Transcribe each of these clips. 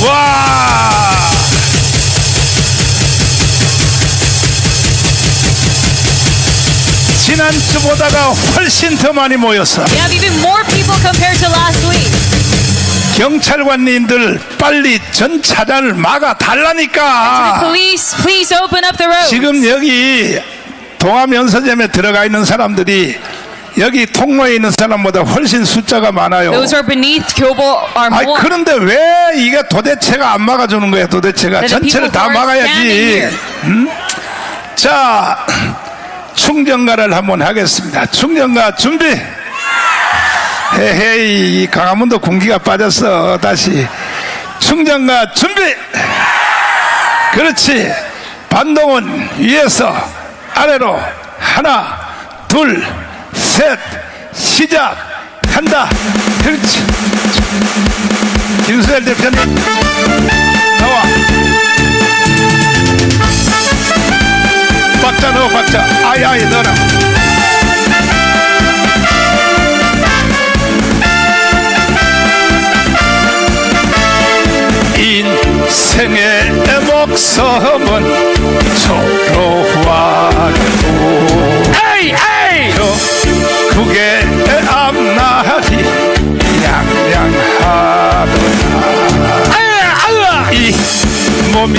와! 지난주보다가 훨씬 더 많이 모였어. We have even more people compared to last week. 경찰관님들 빨리 전 차단을 막아 달라니까. Police, please open up the roads. 지금 여기 동아면서점에 들어가 있는 사람들이 여기 통로에 있는 사람보다 훨씬 숫자가 많아요. Those are beneath Kyobo are 아니, more. 그런데 왜 이게 도대체가 안 막아주는 거야? 도대체가 That the 전체를 다 people who are 막아야지. standing 자, 충전가를 한번 하겠습니다. 충전가 준비. 헤헤이, 강화문도 공기가 빠졌어. 다시 충전가 준비. 그렇지. 반동은 위에서 아래로 하나 둘 셋 시작한다. 그렇지. 김수열 대표님 나와. 박자 넣어. 박자 아이 넣어라. 인생의 목숨은 초로하고 결국의 앞날이 양양하더라. 이 몸이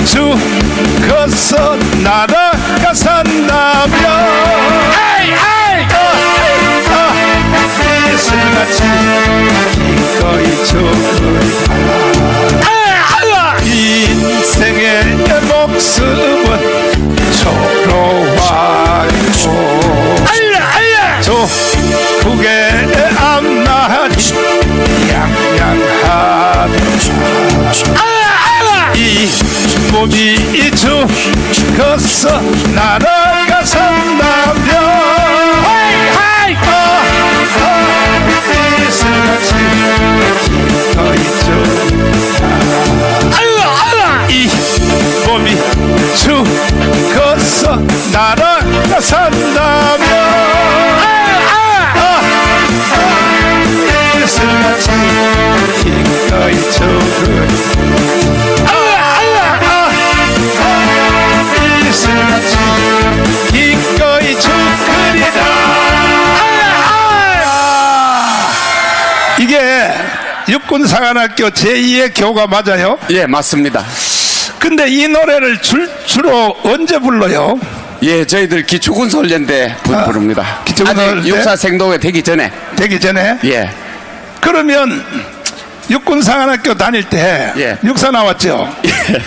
죽어서 나라가 산다면 이슬같이 기꺼이 죽으리라. 인생의 목숨은 초로하고 조국의 앞날이 양양하더라. 이 몸이 죽어서 나라가 산다면 이슬같이 기꺼이 죽으리라. 이 몸이 죽어서 나라가 산다면 이슬같이 기꺼이 죽으리라. 이슬같이 기꺼이 죽으리라. 이게 육군사관학교 제2의 교가 맞아요? 예, 맞습니다. 근데 이 노래를 주로 언제 불러요? 예, 저희들 기초군사훈련대 부릅니다. 기초군사훈련대? 아직 육사생도가 되기 전에. 되기 전에? 예, 그러면 육군사관학교 다닐 때 예. 육사 나왔죠? 예.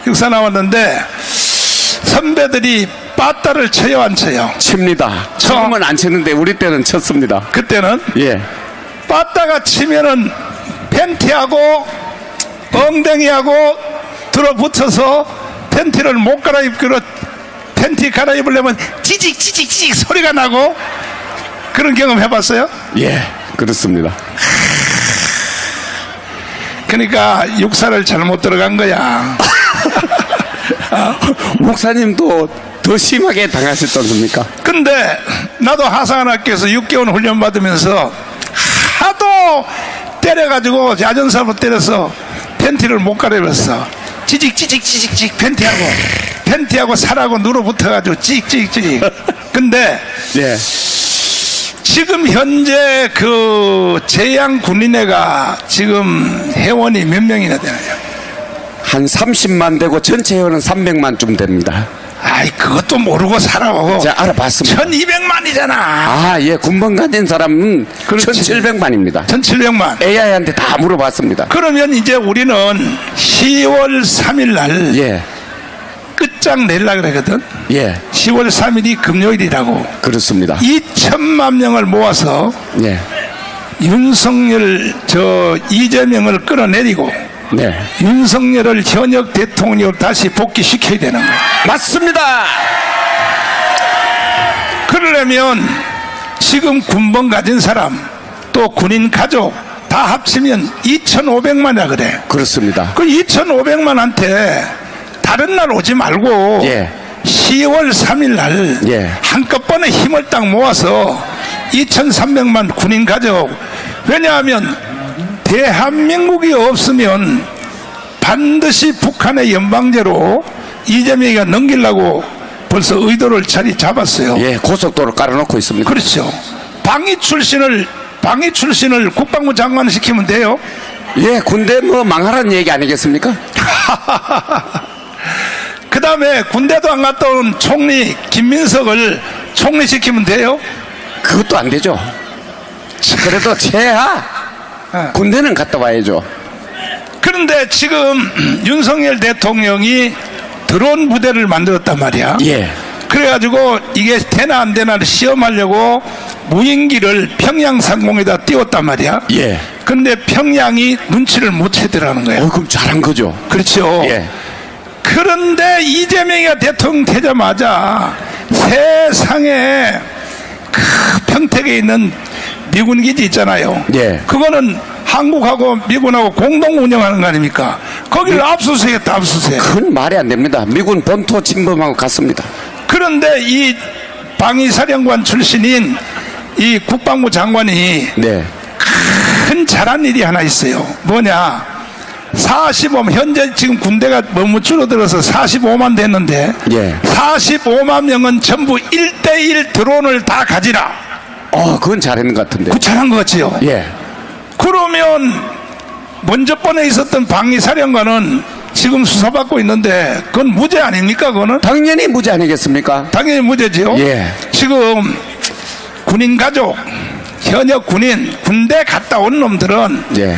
육사 나왔는데 선배들이 빠따를 쳐요 안 쳐요? 칩니다. 처음은 안 쳤는데 우리 때는 쳤습니다. 그때는 예, 빠따가 치면은 팬티하고 엉덩이하고 들어붙어서 팬티를 못 갈아입기로 팬티 갈아입으려면 지직 소리가 나고 그런 경험 해봤어요? 예, 그렇습니다. 그러니까 육사를 잘못 들어간 거야. 목사님도 더 심하게 당하셨던습니까? 근데 나도 하사관학교에서 6개월 훈련 받으면서 하도 때려가지고 야전사로 때려서 팬티를 못 갈아입었어. 지직 팬티하고 살하고 누러붙어가지고 찍. 근데 예, 지금 현재 그 제양 군인회가 지금 회원이 몇 명이나 되나요? 한 30만 되고 전체 회원은 300만쯤 됩니다. 아이 그것도 모르고 살아. 제가 알아봤습니다. 1200만이잖아. 아, 예, 군번 가진 사람은 그렇지. 1700만입니다. 1700만. AI한테 다 물어봤습니다. 그러면 이제 우리는 10월 3일 날 예, 끝장 내려고 그러거든. 예, 10월 3일이 금요일이라고. 그렇습니다. 2천만 명을 모아서 예, 윤석열 이재명을 끌어내리고 네, 윤석열을 현역 대통령을 다시 복귀시켜야 되는 거야. 맞습니다. 그러려면 지금 군번 가진 사람 또 군인 가족 다 합치면 2,500만이라 그래. 그렇습니다. 그 2,500만한테 다른 날 오지 말고 예, 10월 3일 날 예. 한꺼번에 힘을 딱 모아서 2,300만 군인 가족. 왜냐하면 대한민국이 없으면 반드시 북한의 연방제로 이재명이가 넘기려고 벌써 의도를 자리 잡았어요. 예, 고속도로 깔아놓고 있습니다. 그렇죠. 방위 출신을 국방부 장관 시키면 돼요. 예, 군대 뭐 망하라는 얘기 아니겠습니까? 그 다음에 군대도 안 갔다 온 총리 김민석을 총리 시키면 돼요. 그것도 안 되죠. 그래도 최하 군대는 갔다 와야죠. 그런데 지금 윤석열 대통령이 드론 부대를 만들었단 말이야. 예. 그래가지고 이게 되나 안 되나를 시험하려고 무인기를 평양 상공에다 띄웠단 말이야. 예. 그런데 평양이 눈치를 못 채더라는 거예요. 그럼 잘한 거죠. 그렇죠. 예. 그런데 이재명이가 대통령 되자마자 세상에 그 평택에 있는 미군 기지 있잖아요. 예. 그거는 한국하고 미군하고 공동 운영하는 거 아닙니까? 거기를 압수수색했다, 압수수색. 그건 말이 안 됩니다. 미군 본토 침범하고 같습니다. 그런데 이 방위사령관 출신인 이 국방부 장관이 네. 큰 잘한 일이 하나 있어요. 뭐냐? 45만, 현재 지금 군대가 너무 줄어들어서 45만 됐는데, 예. 45만 명은 전부 1대1 드론을 다 가지라. 그건 잘했는 것 같은데. 그 잘한 것 같지요? 예. 그러면 먼저 번에 있었던 방위사령관은 지금 수사받고 있는데 그건 무죄 아닙니까? 그거는 당연히 무죄 아니겠습니까? 당연히 무죄지요. 예. 지금 군인 가족, 현역 군인, 군대 갔다 온 놈들은 예.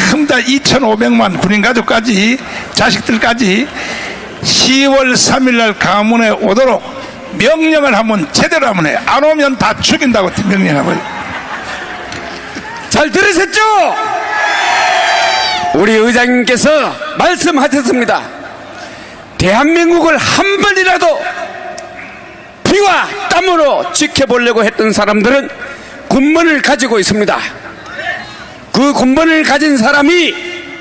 전부 다 2,500만 군인 가족까지 자식들까지 10월 3일 날 강화문에 오도록 명령을 하면 제대로 하면 해. 안 오면 다 죽인다고 명령해버려. 잘 들으셨죠? 우리 의장님께서 말씀하셨습니다. 대한민국을 한 번이라도 피와 땀으로 지켜보려고 했던 사람들은 군번을 가지고 있습니다. 그 군번을 가진 사람이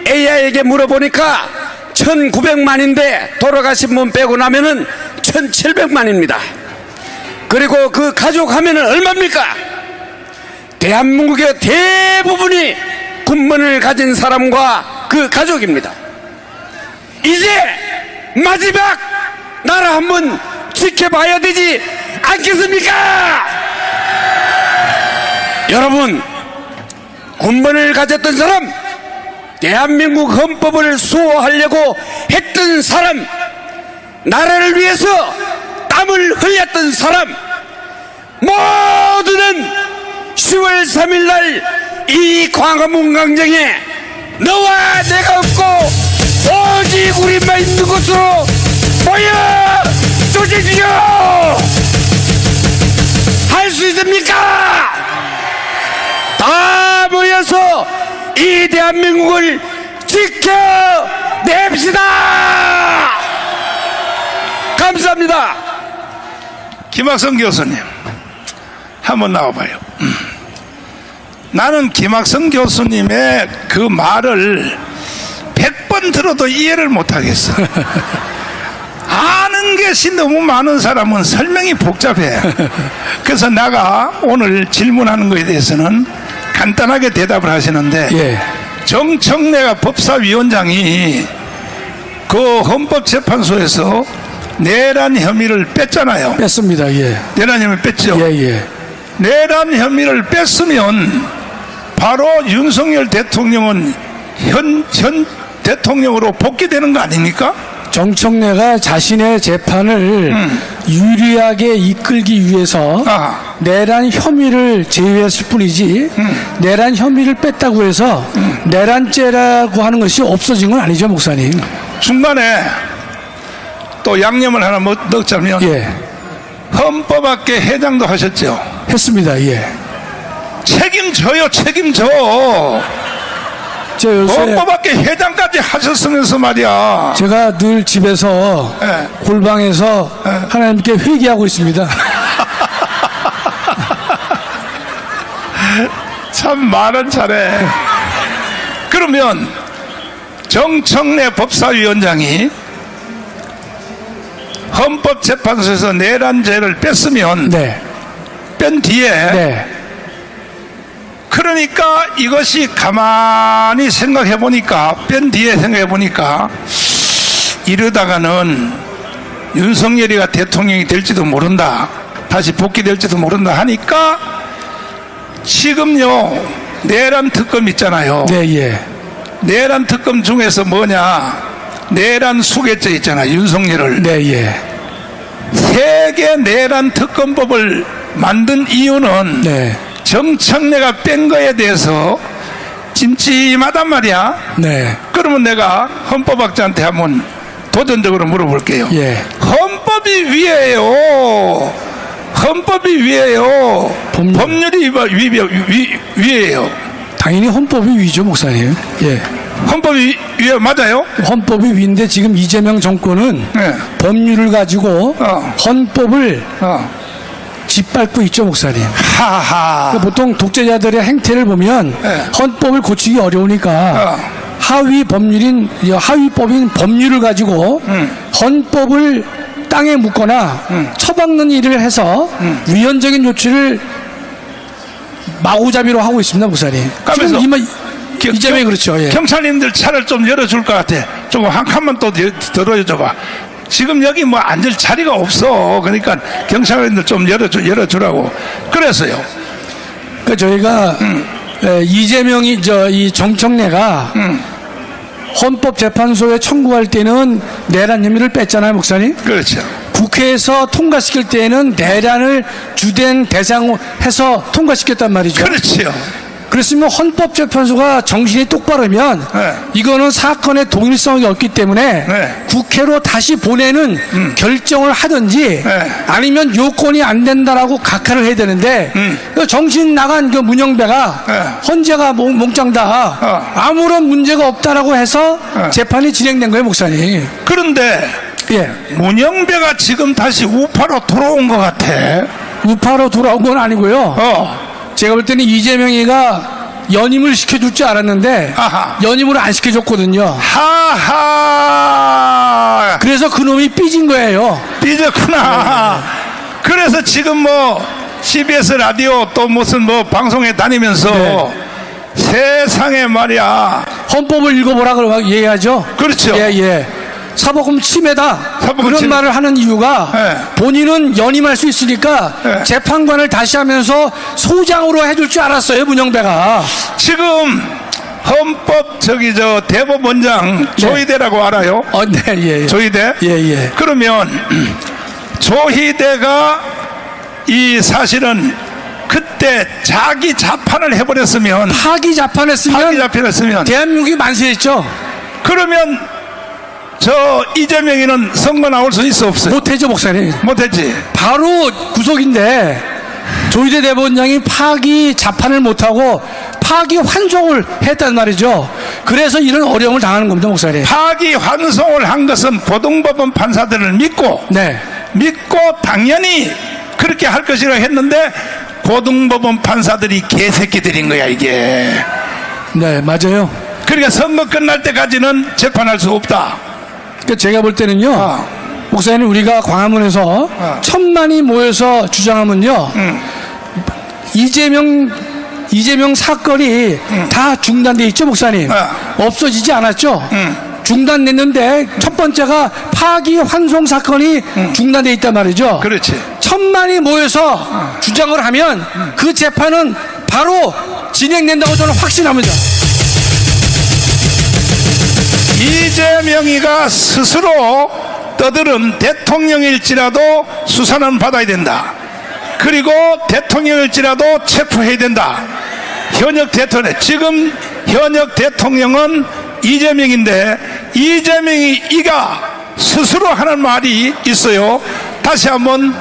AI에게 물어보니까 1900만인데 돌아가신 분 빼고 나면은 1700만입니다. 그리고 그 가족 하면은 얼마입니까? 대한민국의 대부분이 군번을 가진 사람과 그 가족입니다. 이제 마지막 나라 한번 지켜봐야 되지 않겠습니까? 여러분, 군번을 가졌던 사람, 대한민국 헌법을 수호하려고 했던 사람, 나라를 위해서 땀을 흘렸던 사람, 모두는 10월 3일 날 이 광화문 광장에 너와 내가 없고 오직 우리만 있는 곳으로 모여 주십시오. 할 수 있습니까? 다 모여서 이 대한민국을 지켜냅시다. 감사합니다. 김학성 교수님 한번 나와봐요. 나는 김학성 교수님의 그 말을 100번 들어도 이해를 못하겠어. 아는 것이 너무 많은 사람은 설명이 복잡해. 그래서 내가 오늘 질문하는 것에 대해서는 간단하게 대답을 하시는데, 예. 정청래가 법사위원장이 그 헌법재판소에서 내란 혐의를 뺐잖아요. 뺐습니다. 예. 내란 혐의 뺐죠. 예, 예. 내란 혐의를 뺐으면 바로 윤석열 대통령은 현 대통령으로 복귀되는 거 아닙니까? 정청래가 자신의 재판을 유리하게 이끌기 위해서 아. 내란 혐의를 제외했을 뿐이지 내란 혐의를 뺐다고 해서 내란죄라고 하는 것이 없어진 건 아니죠, 목사님. 중간에 또 양념을 하나 넣자면 예. 헌법학계 회장도 하셨죠. 했습니다. 예. 책임져요, 책임져. 저 요새 헌법학계 회장까지 하셨으면서 말이야. 제가 늘 집에서 예. 골방에서 하나님께 회개하고 있습니다. 참 말은 잘해. 그러면 정청래 법사위원장이 헌법재판소에서 내란죄를 뺐으면 네. 뺀 뒤에 네. 그러니까 이것이 가만히 생각해 보니까, 뺀 뒤에 생각해 보니까, 이러다가는 윤석열이가 대통령이 될지도 모른다, 다시 복귀될지도 모른다 하니까 지금요 내란 특검 있잖아요. 네, 예. 내란 특검 중에서 뭐냐, 내란 수괴죄 있잖아, 윤석열을. 네, 예. 세계 내란 특검법을 만든 이유는 네. 정청래가 뺀 거에 대해서 찜찜하단 말이야. 네. 그러면 내가 헌법학자한테 한번 도전적으로 물어볼게요. 예. 헌법이 위에요. 헌법이 위에요. 법률이 위에요. 당연히 헌법이 위죠, 목사님. 예. 헌법이 위에 맞아요? 헌법이 위인데 지금 이재명 정권은 네. 법률을 가지고 어. 헌법을 어. 짓밟고 있죠, 목사님. 하하. 그러니까 보통 독재자들의 행태를 보면 네. 헌법을 고치기 어려우니까 하위법인 법률을 가지고 헌법을 땅에 묻거나 처박는 일을 해서 위헌적인 조치를 마구잡이로 하고 있습니다, 목사님. 까면서 지금 이재명이 그렇죠. 예. 경찰님들 차를 좀 열어줄 것 같아. 조금 한 칸만 또 들어줘봐. 지금 여기 뭐 앉을 자리가 없어. 그러니까 경찰님들 좀 열어주라고. 그래서요. 그러니까 저희가 이재명이 이 정청래가 헌법재판소에 청구할 때는 내란 혐의를 뺐잖아요, 목사님. 그렇죠. 국회에서 통과시킬 때에는 내란을 주된 대상으로 해서 통과시켰단 말이죠. 그렇지요. 그렇으면 헌법재판소가 정신이 똑바르면 네. 이거는 사건의 동일성이 없기 때문에 네. 국회로 다시 보내는 결정을 하든지 네. 아니면 요건이 안 된다라고 각하를 해야 되는데 그 정신 나간 그 문영배가 네. 헌재가 몽땅다 아무런 문제가 없다라고 해서 재판이 진행된 거예요, 목사님. 그런데 예. 문영배가 지금 다시 우파로 돌아온 것 같아. 우파로 돌아온 건 아니고요. 제가 볼 때는 이재명이가 연임을 시켜줄 줄 알았는데 아하. 연임을 안 시켜줬거든요. 하하. 그래서 그놈이 삐진 거예요. 삐졌구나. 그래서 지금 뭐 CBS 라디오 또 무슨 뭐 방송에 다니면서 네. 세상에 말이야. 헌법을 읽어보라고 얘기하죠. 그렇죠. 예, 예. 사법금 침해다. 사법금 그런 침해. 말을 하는 이유가 네. 본인은 연임할 수 있으니까 네. 재판관을 다시 하면서 소장으로 해줄 줄 알았어요, 문영배가. 지금 헌법 대법원장 조희대라고 알아요? 네, 예, 예. 조희대? 예, 예. 그러면 조희대가 이 사실은 그때 자기 자판을 해버렸으면 파기 자판했으면 대한민국이 만세했죠. 그러면 저 이재명이는 선거 나올 수 있어 없어요? 못했죠, 목사님. 못했지. 바로 구속인데 조희대 대법원장이 파기 자판을 못하고 파기 환송을 했단 말이죠. 그래서 이런 어려움을 당하는 겁니다, 목사님. 파기 환송을 한 것은 고등법원 판사들을 믿고 네. 당연히 그렇게 할 것이라고 했는데 고등법원 판사들이 개새끼들인 거야, 이게. 네, 맞아요. 그러니까 선거 끝날 때까지는 재판할 수 없다. 그러니까 제가 볼 때는요, 목사님, 우리가 광화문에서 1000만이 모여서 주장하면요, 이재명 사건이 다 중단돼 있죠, 목사님. 없어지지 않았죠. 중단됐는데 첫 번째가 파기 환송 사건이 중단돼 있단 말이죠. 그렇지. 1000만이 모여서 주장을 하면 그 재판은 바로 진행된다고 저는 확신합니다. 이재명이가 스스로 떠들은 대통령일지라도 수사는 받아야 된다. 그리고 대통령일지라도 체포해야 된다. 지금 현역 대통령은 이재명인데 이가 스스로 하는 말이 있어요. 다시 한번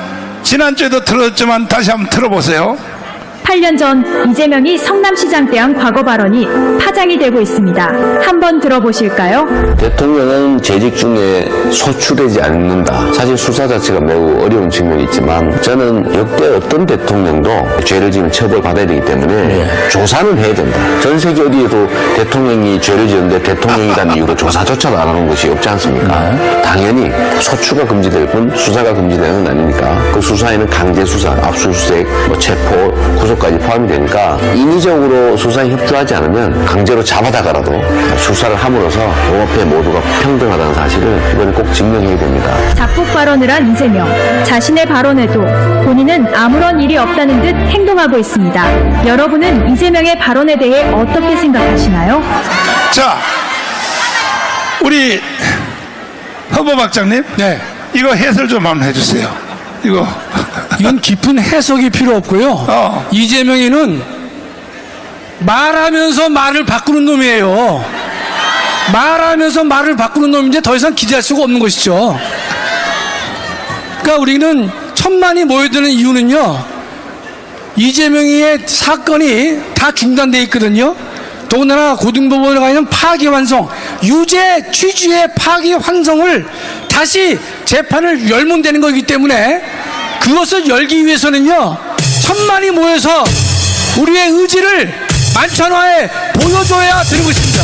지난주에도 들었지만 다시 한번 들어보세요. 8년 전 이재명이 성남시장 때 한 과거 발언이 파장이 되고 있습니다. 한번 들어보실까요? 대통령은 재직 중에 소출되지 않는다. 사실 수사 자체가 매우 어려운 측면이 있지만 저는 역대 어떤 대통령도 죄를 지으면 처벌받아야 되기 때문에 조사는 해야 된다. 전 세계 어디에도 대통령이 죄를 지었는데 대통령이라는 이유로 조사조차도 안 하는 것이 없지 않습니까? 당연히 소추가 금지될 뿐 수사가 금지되는 건 아니니까 그 수사에는 강제 수사, 압수수색, 체포, 구속 것까지 포함이 되니까 인위적으로 수사에 협조하지 않으면 강제로 잡아다가라도 수사를 함으로써 공업회 모두가 평등하다는 사실을 이번에 꼭 증명해야 됩니다. 작곡 발언을 한 이재명. 자신의 발언에도 본인은 아무런 일이 없다는 듯 행동하고 있습니다. 여러분은 이재명의 발언에 대해 어떻게 생각하시나요? 자, 우리 허보박장님, 네. 이거 해설 좀 한번 해주세요. 이건 깊은 해석이 필요 없고요. 이재명이는 말하면서 말을 바꾸는 놈이에요. 말하면서 말을 바꾸는 놈인데 더 이상 기대할 수가 없는 것이죠. 그러니까 우리는 천만이 모여드는 이유는요, 이재명의 사건이 다 중단돼 있거든요. 더군다나 고등법원에 가 있는 파기환송, 유죄 취지의 파기환송을 다시 재판을 열면 되는 거기 때문에 그것을 열기 위해서는요, 천만이 모여서 우리의 의지를 만천하에 보여줘야 되는 것입니다.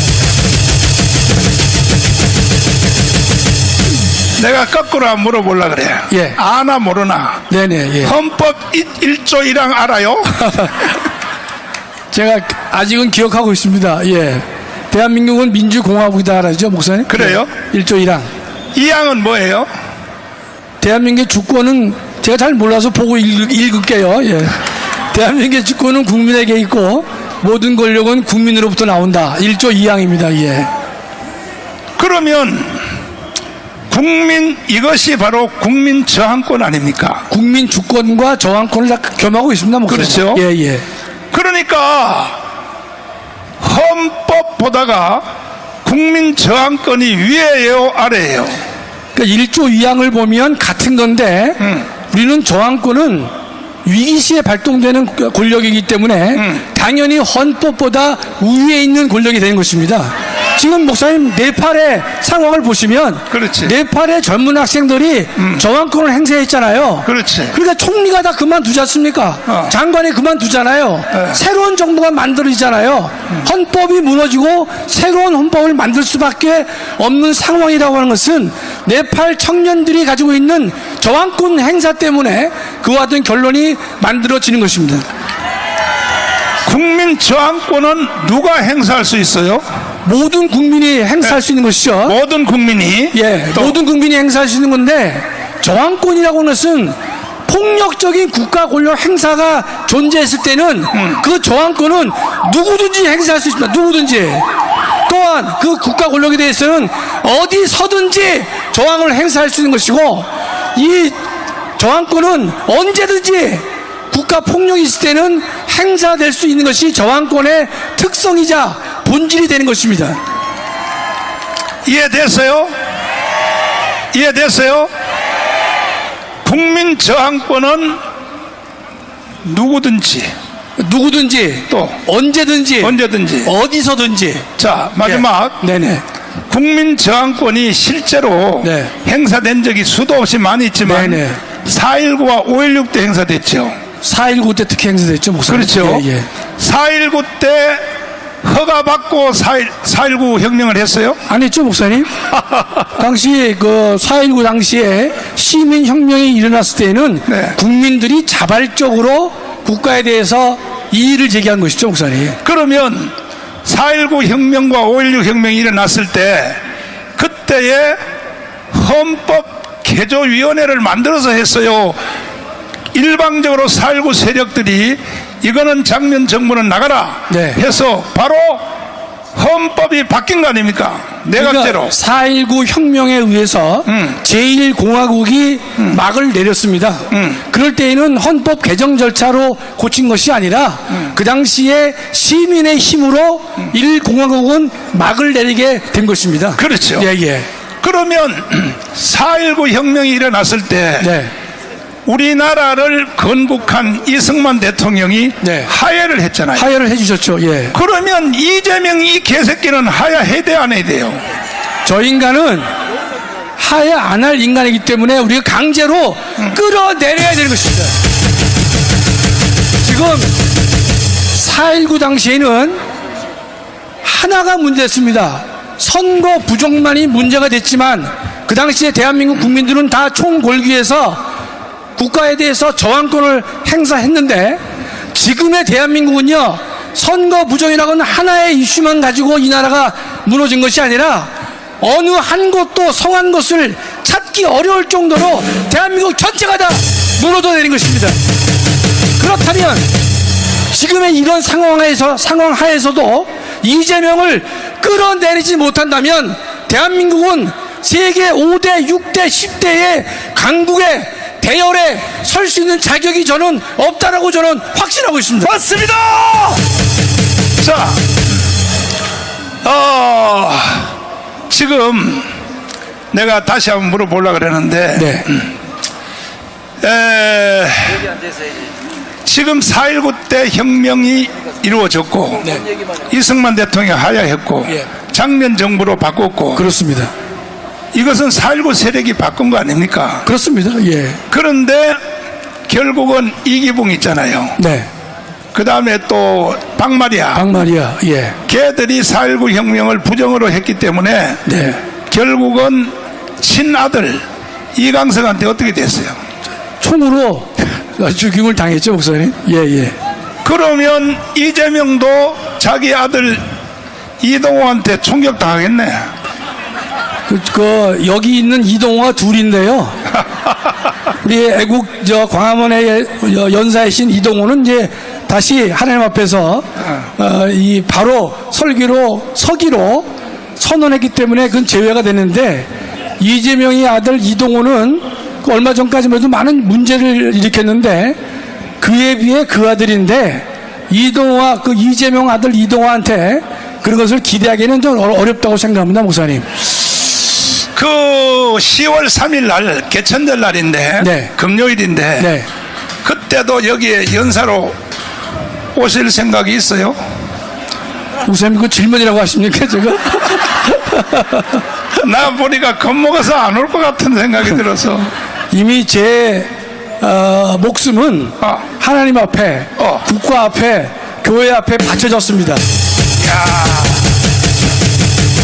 내가 거꾸로 한번 물어보려고 그래. 예. 아나 모르나? 네네. 예. 헌법 1조 1항 알아요? 제가 아직은 기억하고 있습니다. 예. 대한민국은 민주공화국이다 알았죠, 목사님? 그래요? 1조 1항. 이 항은 뭐예요? 대한민국의 주권은 제가 잘 몰라서 보고 읽을게요. 예. 대한민국의 주권은 국민에게 있고 모든 권력은 국민으로부터 나온다. 1조 2항입니다. 예. 그러면 이것이 바로 국민 저항권 아닙니까? 국민 주권과 저항권을 다 겸하고 있습니다, 목사님. 그렇죠. 예, 예. 그러니까 헌법보다가 국민 저항권이 위에요, 아래예요? 그러니까 1조 2항을 보면 같은 건데 우리는 저항권은 위기 시에 발동되는 권력이기 때문에 당연히 헌법보다 우위에 있는 권력이 되는 것입니다. 지금 목사님 네팔의 상황을 보시면 그렇지. 네팔의 젊은 학생들이 저항권을 행사했잖아요. 그렇지. 그러니까 총리가 다 그만두지 않습니까? 장관이 그만두잖아요. 새로운 정부가 만들어지잖아요. 헌법이 무너지고 새로운 헌법을 만들 수밖에 없는 상황이라고 하는 것은 네팔 청년들이 가지고 있는 저항권 행사 때문에 그와 같은 결론이 만들어지는 것입니다. 국민 저항권은 누가 행사할 수 있어요? 모든 국민이 행사할 수 있는 것이죠. 모든 국민이. 예, 또 모든 국민이 행사할 수 있는 건데 저항권이라고 하는 것은 폭력적인 국가 권력 행사가 존재했을 때는 그 저항권은 누구든지 행사할 수 있습니다. 누구든지. 또한 그 국가 권력에 대해서는 어디서든지 저항을 행사할 수 있는 것이고, 이 저항권은 언제든지 국가 폭력이 있을 때는 행사될 수 있는 것이 저항권의 특성이자 본질이 되는 것입니다. 이해됐어요? 이해됐어요? 국민 저항권은 누구든지 또 언제든지 어디서든지. 자, 마지막. 예. 네네. 국민 저항권이 실제로 네. 행사된 적이 수도 없이 많이 있지만 네네. 4.19와 5.16 때 행사됐죠. 4.19 때 특히 행사됐죠, 목사님. 그렇죠. 예, 예. 4.19 때 허가받고 4.19 혁명을 했어요? 안 했죠, 목사님? 당시 그 4.19 당시에 시민혁명이 일어났을 때에는 네. 국민들이 자발적으로 국가에 대해서 이의를 제기한 것이죠, 목사님. 그러면 4.19 혁명과 5.16 혁명이 일어났을 때 그때에 헌법 개조위원회를 만들어서 했어요. 일방적으로 4.19 세력들이 이거는 장면 정부는 나가라 네. 해서 바로 헌법이 바뀐 거 아닙니까? 내각제로. 그러니까 4.19 혁명에 의해서 제1공화국이 막을 내렸습니다. 그럴 때에는 헌법 개정 절차로 고친 것이 아니라 그 당시에 시민의 힘으로 1공화국은 막을 내리게 된 것입니다. 그렇죠. 예, 예. 그러면 4.19 혁명이 일어났을 때 네. 우리나라를 건국한 이승만 대통령이 네. 하야를 했잖아요. 하야를 해주셨죠. 예. 그러면 이재명 이 개새끼는 하야 해야 돼, 안 해야 돼요? 저 인간은 하야 안 할 인간이기 때문에 우리가 강제로 끌어내려야 되는 것입니다. 지금 4.19 당시에는 하나가 문제였습니다. 선거 부정만이 문제가 됐지만 그 당시에 대한민국 국민들은 다 총궐기에서 국가에 대해서 저항권을 행사했는데 지금의 대한민국은요, 선거 부정이라고는 하나의 이슈만 가지고 이 나라가 무너진 것이 아니라 어느 한 곳도 성한 것을 찾기 어려울 정도로 대한민국 전체가 다 무너져 내린 것입니다. 그렇다면 지금의 이런 상황하에서도 이재명을 끌어내리지 못한다면 대한민국은 세계 5대, 6대, 10대의 강국의 대열에 설 수 있는 자격이 저는 없다라고 저는 확신하고 있습니다. 맞습니다. 자, 지금 내가 다시 한번 물어보려고 그러는데 네. 지금 4.19 때 혁명이 이루어졌고 이승만 대통령이 하야했고 예. 장면 정부로 바꿨고 그렇습니다. 이것은 4.19 세력이 바꾼 거 아닙니까? 그렇습니다. 예. 그런데 결국은 이기붕 있잖아요. 네. 그 다음에 또 박마리아 박마리아. 예. 걔들이 4.19 혁명을 부정으로 했기 때문에 네. 결국은 친아들 이강석한테 어떻게 됐어요? 총으로 죽임을 당했죠, 목사님. 예, 예. 그러면 이재명도 자기 아들 이동호한테 총격당하겠네. 여기 있는 이동호가 둘인데요. 우리 애국 광화문의 연사이신 이동호는 이제 다시 하나님 앞에서 이 바로 서기로 선언했기 때문에 그건 제외가 되는데, 이재명의 아들 이동호는 얼마 전까지만 해도 많은 문제를 일으켰는데 그에 비해 그 아들인데 이동호와 그 이재명 아들 이동호한테 그런 것을 기대하기는 좀 어렵다고 생각합니다, 목사님. 그 10월 3일 날 개천절 날인데 네. 금요일인데 네. 그때도 여기에 연사로 오실 생각이 있어요? 목사님 그 질문이라고 하십니까 지금? 나 보니까 겁먹어서 안 올 것 같은 생각이 들어서. 이미 제 목숨은 하나님 앞에 국가 앞에 교회 앞에 바쳐졌습니다.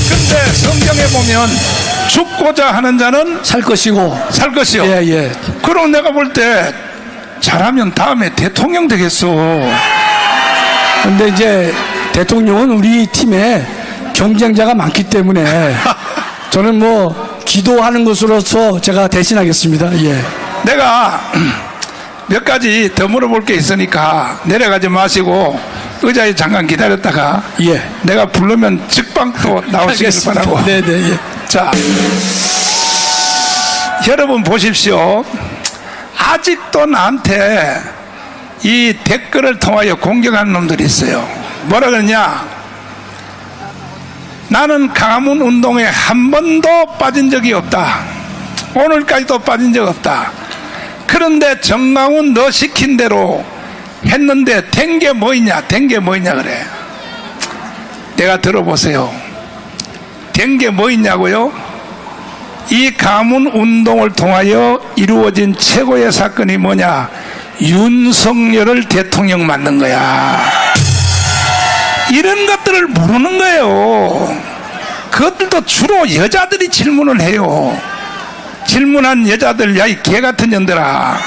근데 성경에 보면 죽고자 하는 자는 살 것이고 살 것이요. 예, 예. 그럼 내가 볼 때 잘하면 다음에 대통령 되겠어. 근데 이제 대통령은 우리 팀에 경쟁자가 많기 때문에 저는 뭐 기도하는 것으로서 제가 대신하겠습니다. 예. 내가 몇 가지 더 물어볼 게 있으니까 내려가지 마시고 의자에 잠깐 기다렸다가 예. 내가 부르면 즉방 또 나오시길 바라고. 네네. 예. 자, 여러분 보십시오. 아직도 나한테 이 댓글을 통하여 공격하는 놈들이 있어요. 뭐라 그러냐? 나는 강화문 운동에 한 번도 빠진 적이 없다. 오늘까지도 빠진 적 없다. 그런데 정강훈 너 시킨 대로 했는데 된 게 뭐 있냐? 된 게 뭐 있냐 그래. 내가 들어보세요. 된 게 뭐 있냐고요? 이 강화문 운동을 통하여 이루어진 최고의 사건이 뭐냐? 윤석열을 대통령 만든 거야. 이런 것들을 모르는 거예요. 그것들도 주로 여자들이 질문을 해요. 질문한 여자들, 야, 이 개 같은 년들아.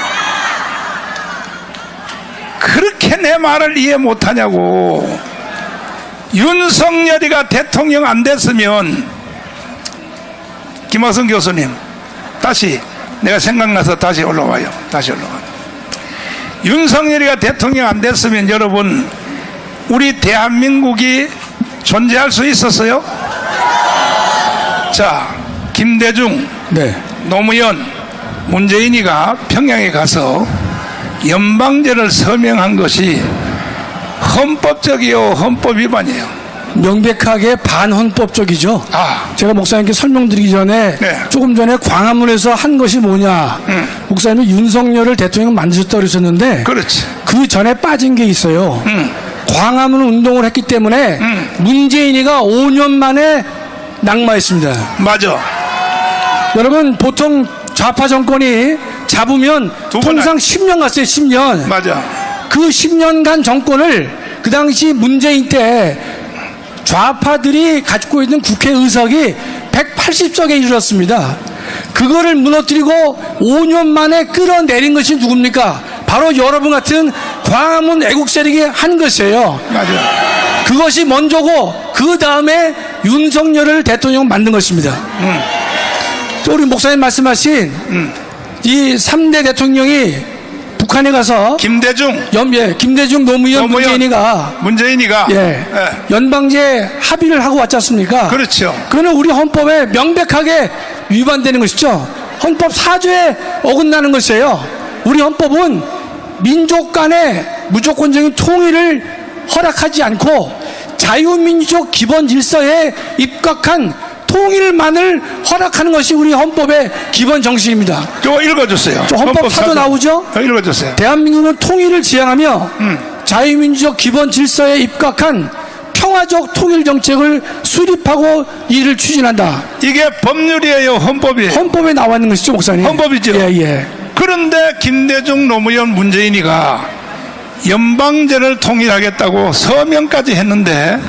그렇게 내 말을 이해 못하냐고. 윤석열이가 대통령 안 됐으면, 김학성 교수님, 다시, 내가 생각나서 다시 올라와요. 다시 올라와요. 윤석열이가 대통령 안 됐으면 여러분, 우리 대한민국이 존재할 수 있었어요? 자, 김대중, 네. 노무현, 문재인이가 평양에 가서 연방제를 서명한 것이 헌법적이요, 헌법 위반이에요. 명백하게 반헌법적이죠. 아, 제가 목사님께 설명드리기 전에 네. 조금 전에 광화문에서 한 것이 뭐냐. 목사님이 윤석열을 대통령 만드셨다고 그러셨는데 그렇지. 그 전에 빠진 게 있어요. 광화문 운동을 했기 때문에 문재인이가 5년 만에 낙마했습니다. 맞아. 여러분 보통 좌파 정권이 잡으면 두 번 통상 10년 갔어요. 10년. 맞아. 그 10년간 정권을 그 당시 문재인 때 좌파들이 가지고 있는 국회의석이 180석에 이르렀습니다. 그거를 무너뜨리고 5년 만에 끌어내린 것이 누굽니까? 바로 여러분 같은 광화문 애국 세력이 한 것이에요. 맞아요. 그것이 먼저고 그 다음에 윤석열을 대통령 만든 것입니다. 또 우리 목사님 말씀하신 이 3대 대통령이 북한에 가서 김대중, 김대중, 노무현, 문재인이가 예. 연방제 합의를 하고 왔지 않습니까? 그렇죠. 그거는 우리 헌법에 명백하게 위반되는 것이죠. 헌법 4조에 어긋나는 것이에요. 우리 헌법은 민족 간의 무조건적인 통일을 허락하지 않고 자유민주적 기본 질서에 입각한 통일만을 허락하는 것이 우리 헌법의 기본 정신입니다. 저거 읽어주세요. 저 헌법 4조 나오죠? 읽어주세요. 대한민국은 통일을 지향하며 자유민주적 기본 질서에 입각한 평화적 통일 정책을 수립하고 이를 추진한다. 이게 법률이에요, 헌법이에요? 헌법에 나와 있는 것이죠, 목사님? 헌법이죠. 예. 그런데 김대중, 노무현, 문재인이가 연방제를 통일하겠다고 서명까지 했는데,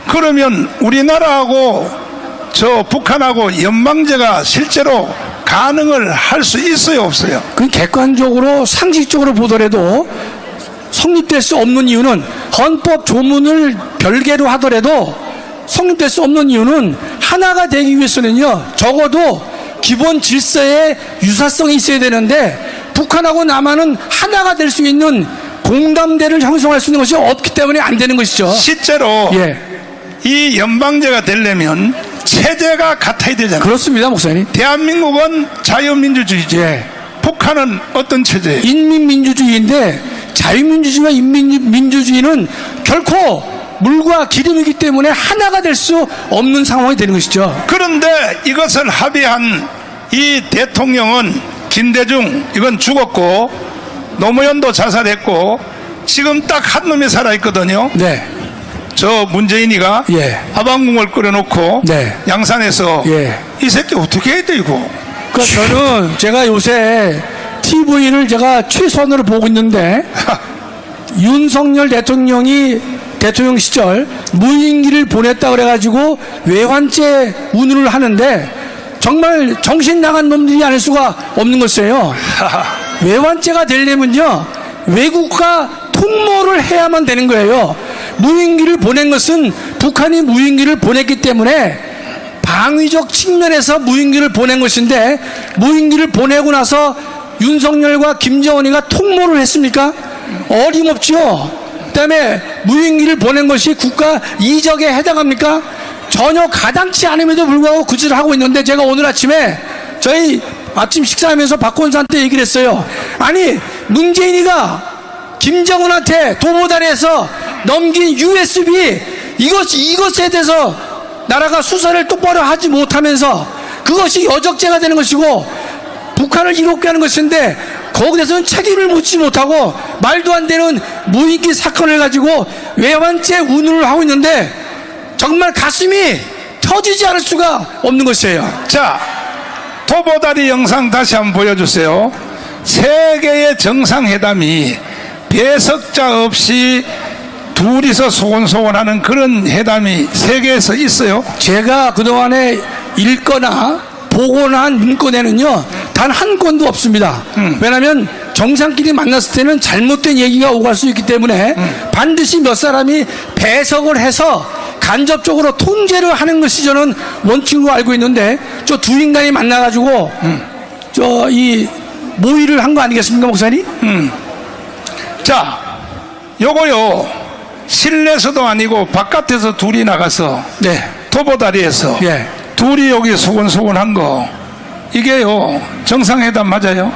그러면 우리나라하고 저 북한하고 연방제가 실제로 가능을 할 수 있어요, 없어요? 그 객관적으로 상식적으로 보더라도 성립될 수 없는 이유는, 헌법 조문을 별개로 하더라도 성립될 수 없는 이유는, 하나가 되기 위해서는요 적어도 기본 질서의 유사성이 있어야 되는데 북한하고 남한은 하나가 될 수 있는 공감대를 형성할 수 있는 것이 없기 때문에 안 되는 것이죠. 실제로 예, 이 연방제가 되려면 체제가 같아야 되잖아요. 그렇습니다, 목사님. 대한민국은 자유민주주의죠. 예, 북한은 어떤 체제예요? 인민민주주의인데 자유민주주의와 인민민주주의는 결코 물과 기름이기 때문에 하나가 될 수 없는 상황이 되는 것이죠. 그런데 이것을 합의한 이 대통령은 김대중 이건 죽었고 노무현도 자살했고 지금 딱 한 놈이 살아있거든요. 네, 저 문재인이가 예. 하방궁을 끓여놓고 네. 양산에서 예. 이 새끼 어떻게 해야 돼 이거. 그러니까 저는 제가 요새 TV를 제가 최선으로 보고 있는데 윤석열 대통령이 대통령 시절 무인기를 보냈다 그래가지고 외환죄 운운을 하는데 정말 정신 나간 놈들이 아닐 수가 없는 것이에요. 외환죄가 되려면요 외국과 통모를 해야만 되는 거예요. 무인기를 보낸 것은 북한이 무인기를 보냈기 때문에 방위적 측면에서 무인기를 보낸 것인데, 무인기를 보내고 나서 윤석열과 김정은이가 통모를 했습니까? 어림없죠. 그다음에 무인기를 보낸 것이 국가 이적에 해당합니까? 전혀 가당치 않음에도 불구하고 그 짓을 하고 있는데, 제가 오늘 아침에 저희 아침 식사하면서 박원사한테 얘기를 했어요. 아니 문재인이가 김정은한테 도보다리에서 넘긴 USB 이것에 대해서 나라가 수사를 똑바로 하지 못하면서 그것이 여적죄가 되는 것이고 북한을 이롭게 하는 것인데, 거기에 대해서는 책임을 묻지 못하고 말도 안 되는 무인기 사건을 가지고 외환죄 운운을 하고 있는데 정말 가슴이 터지지 않을 수가 없는 것이에요. 자, 도보다리 영상 다시 한번 보여주세요. 세계의 정상회담이 배석자 없이 둘이서 소곤소곤하는 그런 회담이 세계에서 있어요? 제가 그동안에 읽거나 보거나 한 문건에는요 단 한 건도 없습니다. 왜냐하면 정상끼리 만났을 때는 잘못된 얘기가 오갈 수 있기 때문에 반드시 몇 사람이 배석을 해서 간접적으로 통제를 하는 것이 저는 원칙으로 알고 있는데, 저 두 인간이 만나가지고 저 이 모의를 한 거 아니겠습니까, 목사님? 자, 요거요 실내에서도 아니고 바깥에서 둘이 나가서 네, 도보다리에서 예. 둘이 여기 소곤소곤한 거, 이게요 정상회담 맞아요?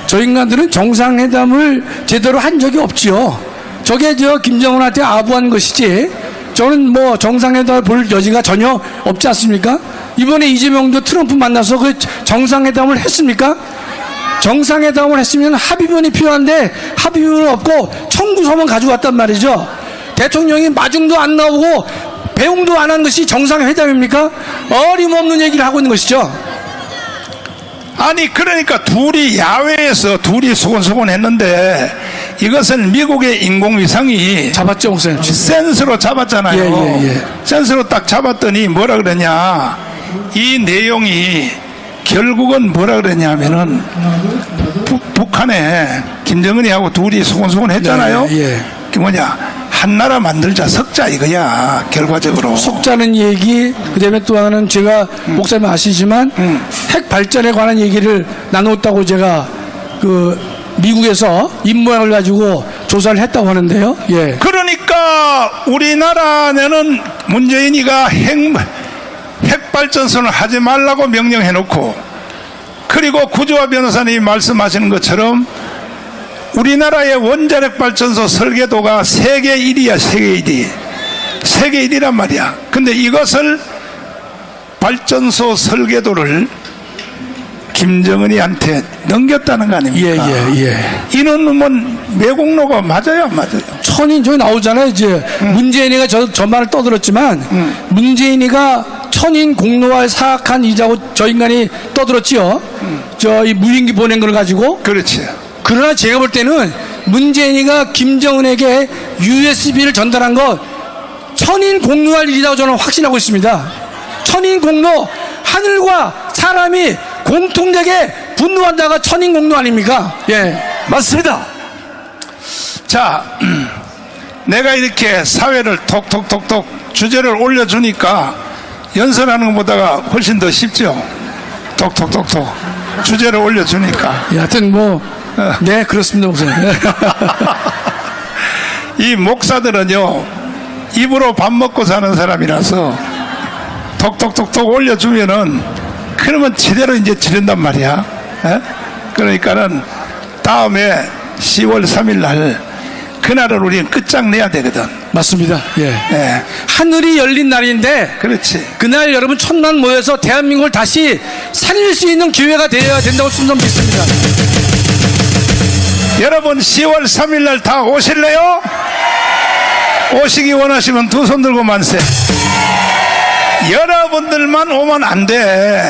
저 인간들은 정상회담을 제대로 한 적이 없지요. 저게 저 김정은한테 아부한 것이지, 저는 뭐 정상회담을 볼 여지가 전혀 없지 않습니까? 이번에 이재명도 트럼프 만나서 그 정상회담을 했습니까? 정상회담을 했으면 합의문이 필요한데 합의문은 없고 청구서만 가져왔단 말이죠. 대통령이 마중도 안 나오고 배웅도 안 한 것이 정상회담입니까? 어림없는 얘기를 하고 있는 것이죠. 아니 그러니까 둘이 야외에서 둘이 소곤소곤 했는데 이것은 미국의 인공위성이 잡았죠, 목사님? 센서로 잡았잖아요. 예. 센서로 딱 잡았더니 뭐라 그러냐, 이 내용이 결국은 뭐라 그러냐면은 북한에 김정은이하고 둘이 소곤소곤 했잖아요. 예, 예. 그 뭐냐, 한나라 만들자, 석자 이거야, 결과적으로. 속자는 얘기, 그다음에 또 하나는 제가 목사님 아시지만 핵 발전에 관한 얘기를 나눴다고 제가 그 미국에서 입모양을 가지고 조사를 했다고 하는데요. 예. 그러니까 우리나라는 문재인이가 핵발전소를 하지 말라고 명령해놓고, 그리고 구조화 변호사님이 말씀하시는 것처럼 우리나라의 원자력 발전소 설계도가 세계 1위야, 세계 1위. 세계 1위란 말이야. 근데 이것을 발전소 설계도를 김정은이한테 넘겼다는 거 아닙니까? 예. 이놈은 매국노가 맞아요, 안 맞아요? 천인 저기 나오잖아요. 이제 문재인이가 저 말을 떠들었지만 문재인이가 천인 공로할 사악한 이자고 저 인간이 떠들었지요. 저 이 무인기 보낸 걸 가지고. 그렇지. 그러나 제가 볼 때는 문재인이가 김정은에게 USB를 전달한 것 천인 공로할 일이라고 저는 확신하고 있습니다. 천인 공로, 하늘과 사람이 공통되게 분노한다가 천인 공로 아닙니까? 예. 맞습니다. 자, 내가 이렇게 사회를 톡톡톡톡 주제를 올려주니까 연설하는 것보다가 훨씬 더 쉽죠. 톡톡톡톡 주제를 올려주니까. 하여튼 네, 그렇습니다, 목사님. 이 목사들은요, 입으로 밥 먹고 사는 사람이라서 톡톡톡톡 올려주면은 그러면 제대로 이제 지른단 말이야. 에? 그러니까는 다음에 10월 3일 날 그날을 우리는 끝장내야 되거든. 맞습니다. 예. 예. 하늘이 열린 날인데 그렇지. 그날 여러분 천만 모여서 대한민국을 다시 살릴 수 있는 기회가 되어야 된다고 순전 믿습니다. 여러분 10월 3일 날 다 오실래요? 오시기 원하시면 두 손 들고 만세. 여러분들만 오면 안 돼.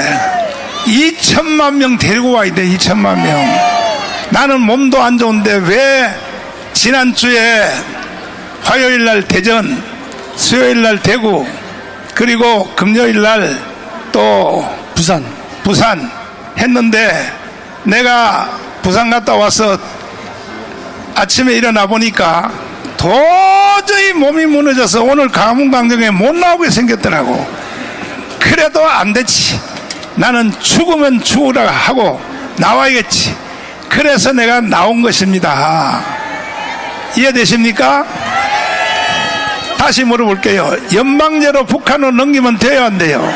2천만 명 데리고 와야 돼. 2천만 명. 나는 몸도 안 좋은데 왜 지난주에 화요일 날 대전, 수요일 날 대구, 그리고 금요일 날 또 부산 했는데, 내가 부산 갔다 와서 아침에 일어나 보니까 도저히 몸이 무너져서 오늘 가문강정에 못 나오게 생겼더라고. 그래도 안 되지. 나는 죽으면 죽으라 하고 나와야겠지. 그래서 내가 나온 것입니다. 이해되십니까? 다시 물어볼게요. 연방제로 북한으로 넘기면 돼요, 안 돼요?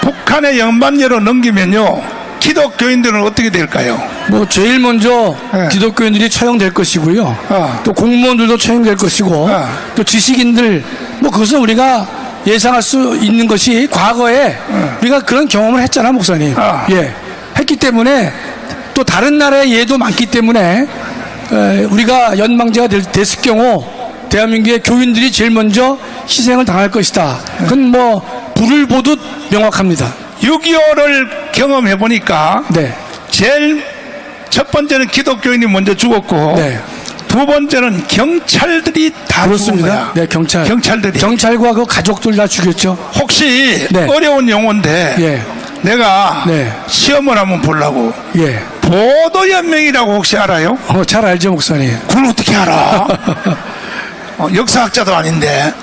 북한의 연방제로 넘기면요, 기독교인들은 어떻게 될까요? 제일 먼저 예. 기독교인들이 처형될 것이고요. 또 공무원들도 처형될 것이고, 또 지식인들, 그것은 우리가 예상할 수 있는 것이 과거에 우리가 그런 경험을 했잖아, 목사님. 예. 했기 때문에 또 다른 나라의 예도 많기 때문에 우리가 연방제가 됐을 경우 대한민국의 교인들이 제일 먼저 희생을 당할 것이다. 그건 불을 보듯 명확합니다. 6.25를 경험해 보니까 네. 제일 첫 번째는 기독교인이 먼저 죽었고, 네. 두 번째는 경찰들이 다 죽은 거야. 네, 경찰들이. 경찰과 그 가족들 다 죽였죠. 혹시 네. 어려운 용어인데 예. 내가 네. 시험을 한번 보려고. 예. 보도연맹이라고 혹시 알아요? 잘 알죠, 목사님. 그걸 어떻게 알아? 역사학자도 아닌데.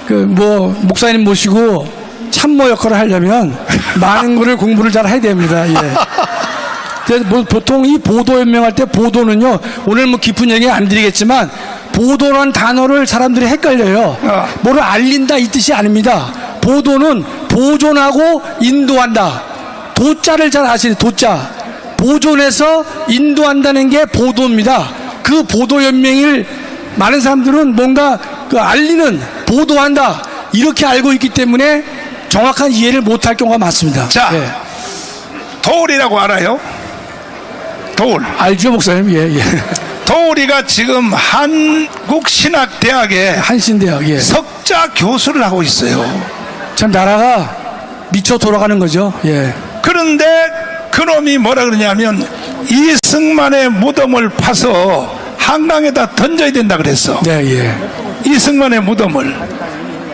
목사님 모시고 참모 역할을 하려면 많은 거를 공부를 잘 해야 됩니다. 예. 그래서 보통 이 보도연맹할 때 보도는요, 오늘 깊은 얘기 안 드리겠지만, 보도라는 단어를 사람들이 헷갈려요. 뭐를 알린다 이 뜻이 아닙니다. 보도는 보존하고 인도한다. 도자를 잘 아시는 도자. 보존해서 인도한다는 게 보도입니다. 그 보도연맹을 많은 사람들은 뭔가 알리는, 보도한다, 이렇게 알고 있기 때문에 정확한 이해를 못할 경우가 많습니다. 자, 예. 도울이라고 알아요? 도울. 알죠, 목사님? 예. 도울이가 지금 한국신학대학에 한신대학, 예. 석자 교수를 하고 있어요. 참 나라가 미쳐 돌아가는 거죠. 예. 그런데 그놈이 뭐라 그러냐면 이승만의 무덤을 파서 한강에다 던져야 된다 그랬어. 네, 예. 이승만의 무덤을.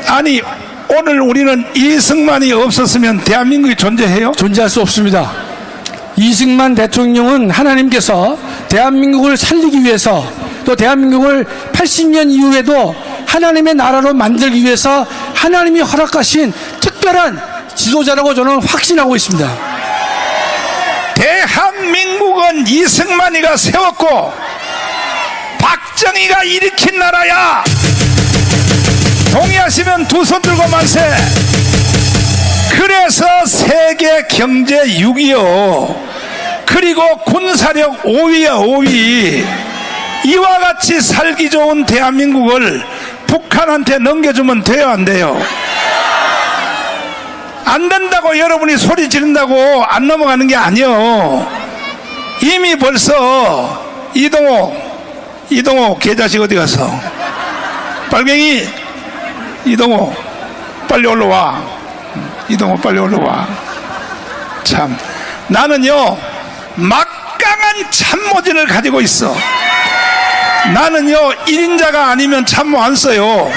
아니, 오늘 우리는 이승만이 없었으면 대한민국이 존재해요? 존재할 수 없습니다. 이승만 대통령은 하나님께서 대한민국을 살리기 위해서 또 대한민국을 80년 이후에도 하나님의 나라로 만들기 위해서 하나님이 허락하신 특별한 지도자라고 저는 확신하고 있습니다. 대한민국은 이승만이가 세웠고 박정희가 일으킨 나라야. 동의하시면 두 손 들고 만세. 그래서 세계 경제 6위요. 그리고 군사력 5위야 5위. 이와 같이 살기 좋은 대한민국을 북한한테 넘겨주면 돼요 안 돼요? 안 된다고 여러분이 소리 지른다고 안 넘어가는 게 아니요. 이미 벌써 이동호 개자식 어디 갔어? 빨갱이 이동호 빨리 올라와. 이동호 빨리 올라와. 참 나는요 막강한 참모진을 가지고 있어. 나는요 1인자가 아니면 참모 안 써요.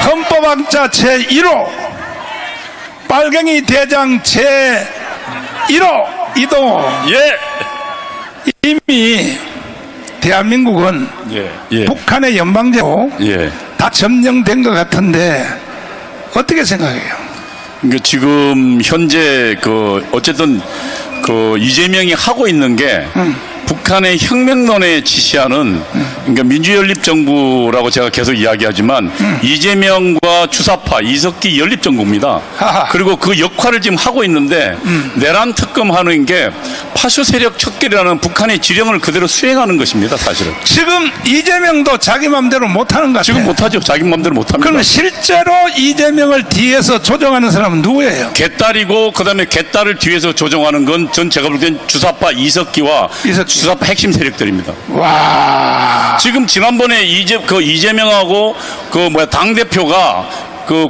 헌법학자 제1호 빨갱이 대장 제1호 이동호. 예. 이미 대한민국은 예. 북한의 연방제로 예. 다 점령된 것 같은데 어떻게 생각해요? 그러니까 지금 현재 어쨌든 이재명이 하고 있는 게 북한의 혁명론에 지시하는 그러니까 민주연립정부라고 제가 계속 이야기하지만 이재명과 주사파 이석기 연립정부입니다. 하하. 그리고 그 역할을 지금 하고 있는데 내란 특검하는 게 파쇼 세력 척결이라는 북한의 지령을 그대로 수행하는 것입니다. 사실은 지금 이재명도 자기 맘대로 못하는 것 같아요. 지금 못하죠. 자기 마음대로 못합니다. 그러면 실제로 이재명을 뒤에서 조정하는 사람은 누구예요? 개딸이고 그다음에 개딸을 뒤에서 조정하는 건 전 제가 볼 땐 주사파 이석기와 이석기. 주사파 핵심 세력들입니다. 와. 지금 지난번에 이재명하고 당 대표가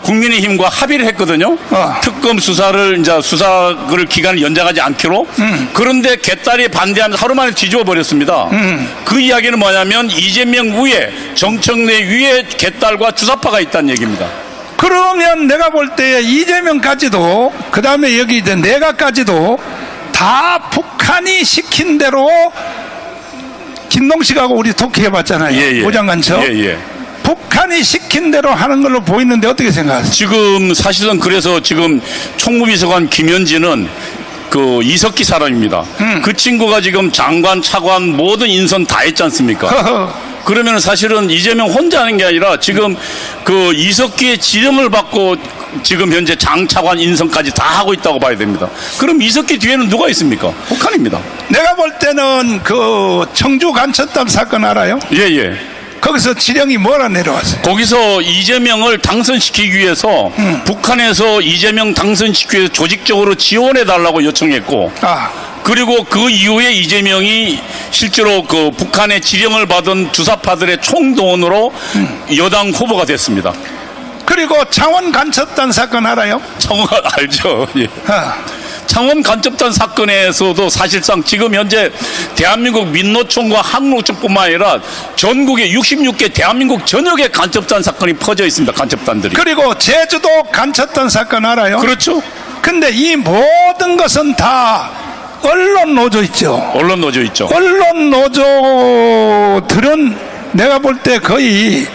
국민의힘과 합의를 했거든요. 특검 수사를 이제 수사를 기간을 연장하지 않기로. 그런데 개딸이 반대하면서 하루 만에 뒤집어 버렸습니다. 그 이야기는 뭐냐면 이재명 위에 정청래 위에 개딸과 주사파가 있다는 얘기입니다. 그러면 내가 볼 때 이재명까지도 그 다음에 여기 이제 내가까지도 다 북한이 시킨 대로 김동식하고 우리 토크해봤잖아요. 예. 무장간첩. 예. 북한이 시킨 대로 하는 걸로 보이는데 어떻게 생각하세요? 지금 사실은 그래서 지금 총무비서관 김현진은 이석기 사람입니다. 그 친구가 지금 장관, 차관 모든 인선 다 했지 않습니까? 그러면 사실은 이재명 혼자 하는 게 아니라 지금 이석기의 지령을 받고 지금 현재 장차관 인선까지 다 하고 있다고 봐야 됩니다. 그럼 이석기 뒤에는 누가 있습니까? 북한입니다. 내가 볼 때는 청주 간첩담 사건 알아요? 예. 거기서 지령이 뭐라 내려왔어요? 거기서 이재명을 당선시키기 위해서 북한에서 이재명 당선시키기 위해서 조직적으로 지원해달라고 요청했고 그리고 그 이후에 이재명이 실제로 북한의 지령을 받은 주사파들의 총동원으로 여당 후보가 됐습니다. 그리고 창원 간첩단 사건 알아요? 청원 알죠? 예. 창원 간첩단 사건에서도 사실상 지금 현재 대한민국 민노총과 항노총뿐만 아니라 전국에 66개 대한민국 전역에 간첩단 사건이 퍼져 있습니다. 간첩단들이. 그리고 제주도 간첩단 사건 알아요? 그렇죠. 근데 이 모든 것은 다 언론 노조 있죠. 언론 노조 있죠. 언론 노조들은 내가 볼 때 거의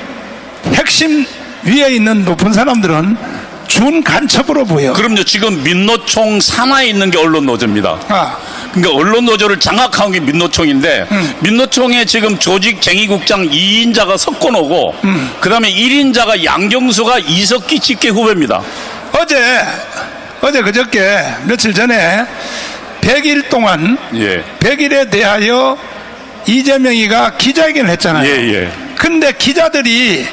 핵심 위에 있는 높은 사람들은 준 간첩으로 보여. 그럼요. 지금 민노총 산하에 있는 게 언론 노조입니다. 그러니까 언론 노조를 장악한 게 민노총인데 민노총에 지금 조직쟁의국장 2인자가 석권호고 그다음에 1인자가 양경수가 이석기 직계 후배입니다. 어제 그저께 며칠 전에 100일 동안 100일에 대하여 이재명이가 기자회견을 했잖아요. 예. 근데 기자들이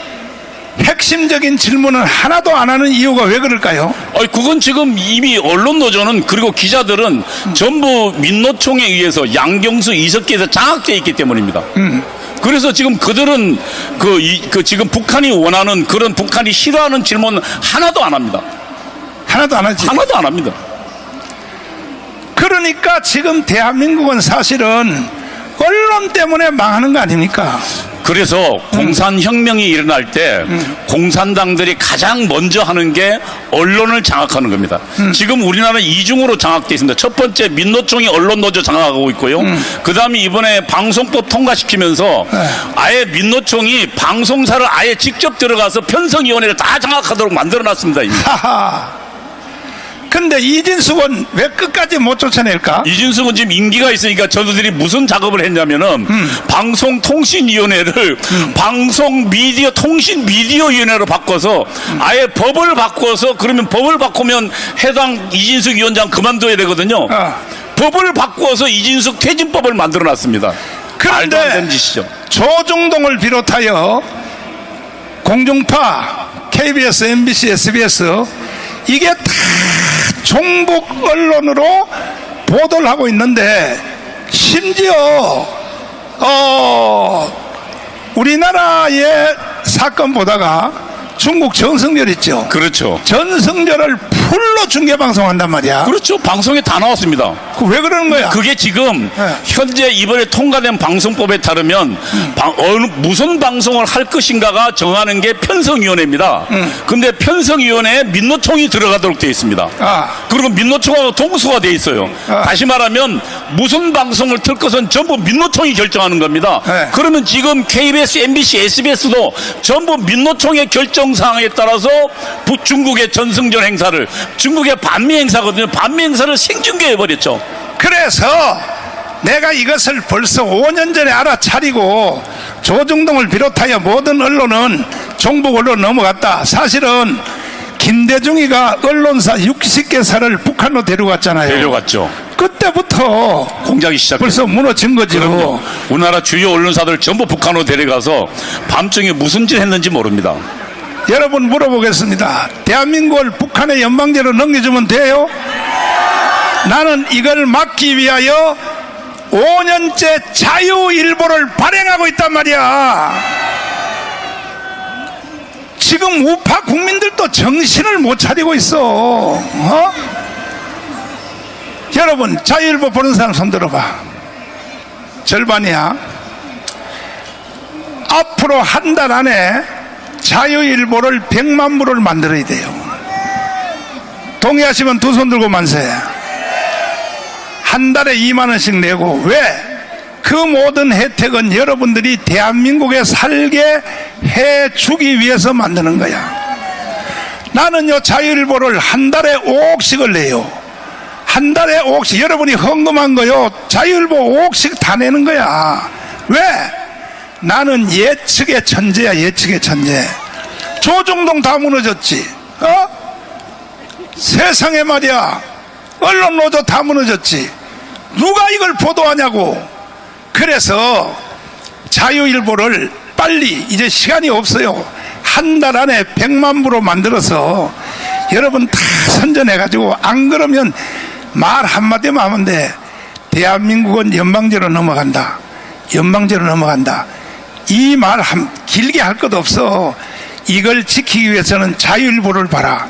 핵심적인 질문을 하나도 안 하는 이유가 왜 그럴까요? 그건 지금 이미 언론 노조는 그리고 기자들은 전부 민노총에 의해서 양경수 이석기에서 장악되어 있기 때문입니다. 그래서 지금 그들은 지금 북한이 원하는 그런 북한이 싫어하는 질문 하나도 안 합니다. 하나도 안 하지. 하나도 안 합니다. 그러니까 지금 대한민국은 사실은 언론 때문에 망하는 거 아닙니까? 그래서 공산혁명이 일어날 때 공산당들이 가장 먼저 하는 게 언론을 장악하는 겁니다. 지금 우리나라는 이중으로 장악되어 있습니다. 첫 번째 민노총이 언론노조 장악하고 있고요. 그 다음에 이번에 방송법 통과시키면서 아예 민노총이 방송사를 아예 직접 들어가서 편성위원회를 다 장악하도록 만들어놨습니다. 이미. 하하. 근데 이진숙은 왜 끝까지 못 쫓아낼까? 이진숙은 지금 임기가 있으니까 저들이 무슨 작업을 했냐면은 방송통신위원회를 방송미디어통신미디어위원회로 바꿔서 아예 법을 바꿔서 그러면 법을 바꾸면 해당 이진숙 위원장 그만둬야 되거든요. 법을 바꿔서 이진숙 퇴진법을 만들어놨습니다. 말도 안 되는 그런데 짓이죠. 조중동을 비롯하여 공중파, KBS, MBC, SBS 이게 다 종북 언론으로 보도를 하고 있는데 심지어 우리나라의 사건 보다가 중국 전승절 있죠. 그렇죠. 전승절을 풀로 중계방송한단 말이야. 그렇죠. 방송에 다 나왔습니다. 왜 그러는 거야? 그게 지금 네. 현재 이번에 통과된 방송법에 따르면 무슨 방송을 할 것인가가 정하는 게 편성위원회입니다. 근데 편성위원회에 민노총이 들어가도록 되어 있습니다. 그리고 민노총하고 동수가 되어 있어요. 다시 말하면 무슨 방송을 틀 것은 전부 민노총이 결정하는 겁니다. 네. 그러면 지금 KBS, MBC, SBS도 전부 민노총의 결정사항에 따라서 중국의 전승절 행사를 중국의 반미 행사거든요. 반미 행사를 생중계해버렸죠. 그래서 내가 이것을 벌써 5년 전에 알아차리고 조중동을 비롯하여 모든 언론은 종북 언론 넘어갔다. 사실은 김대중이가 언론사 60개사를 북한으로 데려갔잖아요. 데려갔죠. 그때부터 공작이 시작했죠. 벌써 무너진 거죠. 그럼요. 우리나라 주요 언론사들 전부 북한으로 데려가서 밤중에 무슨 짓 했는지 모릅니다. 여러분 물어보겠습니다. 대한민국을 북한의 연방제로 넘겨주면 돼요? 나는 이걸 막기 위하여 5년째 자유일보를 발행하고 있단 말이야. 지금 우파 국민들도 정신을 못 차리고 있어. 여러분 자유일보 보는 사람 손 들어봐. 절반이야. 앞으로 한 달 안에 자유일보를 100만 부를 만들어야 돼요. 동의하시면 두 손 들고 만세. 한 달에 2만 원씩 내고. 왜? 그 모든 혜택은 여러분들이 대한민국에 살게 해주기 위해서 만드는 거야. 나는요 자유일보를 한 달에 5억씩을 내요. 한 달에 5억씩. 여러분이 헌금한 거요 자유일보 5억씩 다 내는 거야. 왜? 나는 예측의 천재야. 예측의 천재. 조중동 다 무너졌지. 세상에 말이야. 언론 노조 다 무너졌지. 누가 이걸 보도하냐고. 그래서 자유일보를 빨리, 이제 시간이 없어요. 한 달 안에 100만 부로 만들어서 여러분 다 선전해가지고, 안 그러면 말 한마디만 하면 돼. 대한민국은 연방제로 넘어간다. 연방제로 넘어간다. 이 말 길게 할 것 없어. 이걸 지키기 위해서는 자유일보를 봐라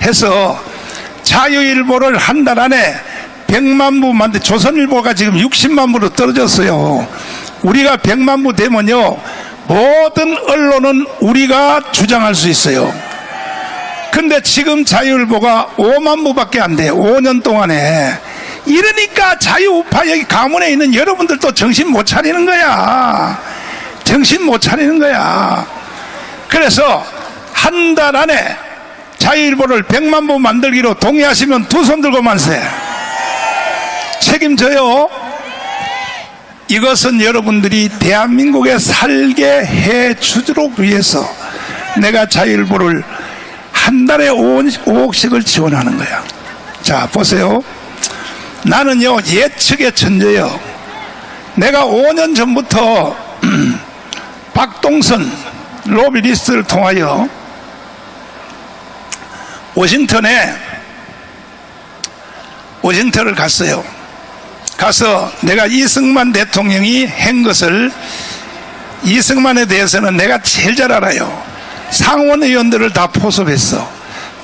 해서 자유일보를 한 달 안에 100만 부 만들. 조선일보가 지금 60만 부로 떨어졌어요. 우리가 100만 부 되면요 모든 언론은 우리가 주장할 수 있어요. 근데 지금 자유일보가 5만 부밖에 안 돼. 5년 동안에. 이러니까 자유우파 여기 가문에 있는 여러분들도 정신 못 차리는 거야. 정신 못 차리는 거야. 그래서 한 달 안에 자유일보를 100만 부 만들기로 동의하시면 두 손 들고 만세. 책임져요. 이것은 여러분들이 대한민국에 살게 해주도록 위해서 내가 자유일보를 한 달에 5억씩을 지원하는 거야. 자 보세요. 나는요 예측의 천재요. 내가 5년 전부터 박동선 로비리스트를 통하여 워싱턴을 갔어요. 가서 내가 이승만 대통령이 한 것을, 이승만에 대해서는 내가 제일 잘 알아요. 상원의원들을 다 포섭했어.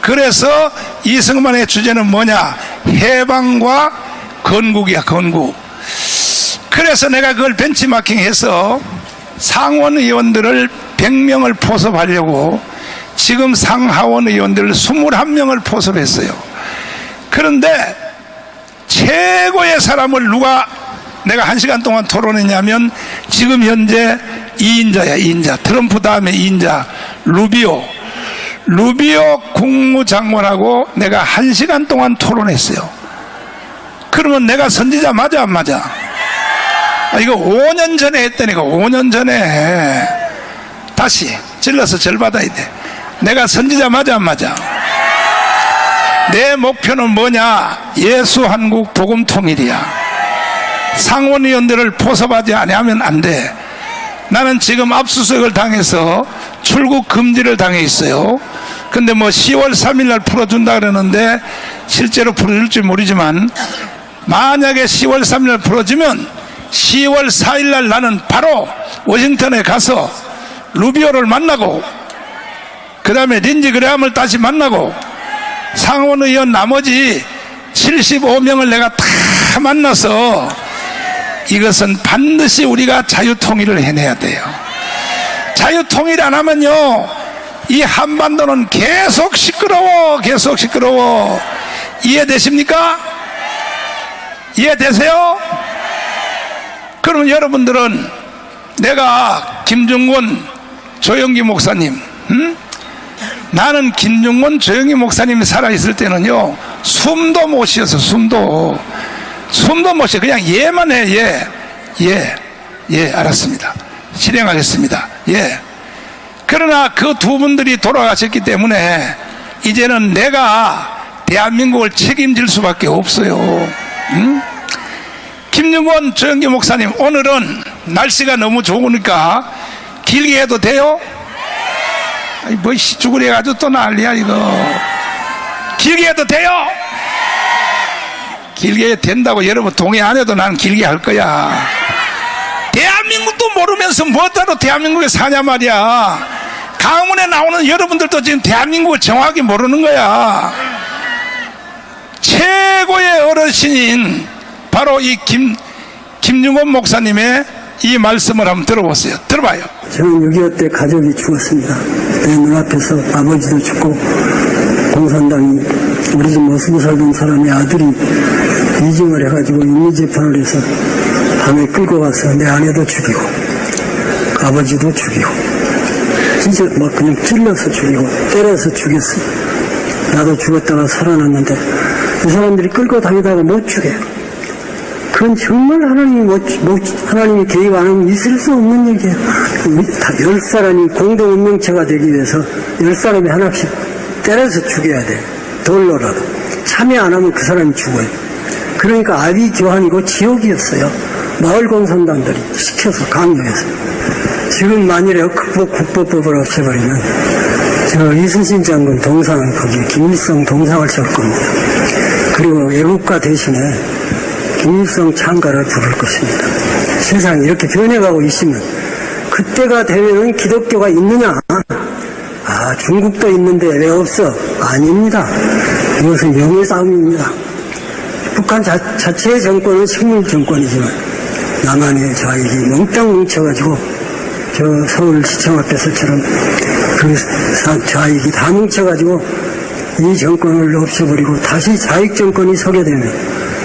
그래서 이승만의 주제는 뭐냐? 해방과 건국이야. 건국. 그래서 내가 그걸 벤치마킹해서 상원 의원들을 100명을 포섭하려고 지금 상하원 의원들을 21명을 포섭했어요. 그런데 최고의 사람을 누가 내가 1시간 동안 토론했냐면 지금 현재 2인자야. 2인자. 트럼프 다음에 2인자 루비오 국무장관하고 내가 1시간 동안 토론했어요. 그러면 내가 선지자 맞아 안 맞아? 이거 5년 전에 했다니까. 5년 전에. 다시 찔러서 절 받아야 돼. 내가 선지자 맞아 안 맞아? 내 목표는 뭐냐? 예수 한국 복음 통일이야. 상원 의원들을 포섭하지 아니하면 안 돼. 나는 지금 압수수색을 당해서 출국 금지를 당해 있어요. 근데 뭐 10월 3일 날 풀어준다 그러는데 실제로 풀어줄지 모르지만 만약에 10월 3일 날 풀어주면 10월 4일 날 나는 바로 워싱턴에 가서 루비오를 만나고 그 다음에 린지 그레함을 다시 만나고 상원 의원 나머지 75명을 내가 다 만나서 이것은 반드시 우리가 자유통일을 해내야 돼요. 자유통일 안 하면요 이 한반도는 계속 시끄러워. 이해되십니까? 이해되세요? 그러면 여러분들은 내가 김중곤 조영기 목사님 나는 김중곤 조영기 목사님이 살아있을 때는요 숨도 못 쉬어서 숨도 못 쉬어. 그냥 예만 해. 예 알았습니다. 실행하겠습니다. 예. 그러나 그 두 분들이 돌아가셨기 때문에 이제는 내가 대한민국을 책임질 수밖에 없어요. 김중곤 조영기 목사님, 오늘은 날씨가 너무 좋으니까 길게 해도 돼요? 아니, 뭐 시주구리 해가지고 또 난리야 이거. 길게 해도 돼요? 길게 된다고 여러분 동의 안 해도 나는 길게 할 거야. 대한민국도 모르면서 뭐하러 대한민국에 사냐 말이야. 강원에 나오는 여러분들도 지금 대한민국을 정확히 모르는 거야. 최고의 어르신인 바로 이 김중곤 목사님의 이 말씀을 한번 들어보세요. 들어봐요. 저는 6.25 때 가족이 죽었습니다. 내 눈앞에서 아버지도 죽고 공산당이 우리 집 모습을 살던 사람의 아들이 이중을 해가지고 임의재판을 해서 밤에 끌고 가서 내 아내도 죽이고 아버지도 죽이고 진짜 막 그냥 찔러서 죽이고 때려서 죽였어. 나도 죽었다가 살아났는데 이 사람들이 끌고 다니다가 못 죽여요. 그건 정말 하나님이 개입 안 하면 있을 수 없는 얘기예요. 다 10사람이 공동 운명체가 되기 위해서 10사람이 하나씩 때려서 죽여야 돼. 돌로라도. 참여 안 하면 그 사람이 죽어요. 그러니까 아비 교환이고 지옥이었어요. 마을 공산당들이 시켜서 강요해서. 지금 만일에 국보법을 없애버리면 저 이순신 장군 동상 거기 김일성 동상을 칠 겁니다. 그리고 애국가 대신에 김일성 창가를 부를 것입니다. 세상이 이렇게 변해가고 있으면 그때가 되면은 기독교가 있느냐? 아, 중국도 있는데 왜 없어? 아닙니다. 이것은 명예 싸움입니다. 북한 자체의 정권은 식물 정권이지만 남한의 좌익이 몽땅 뭉쳐가지고 저 서울시청 앞에서처럼 그 좌익이 다 뭉쳐가지고 이 정권을 없애버리고 다시 좌익 정권이 서게 되면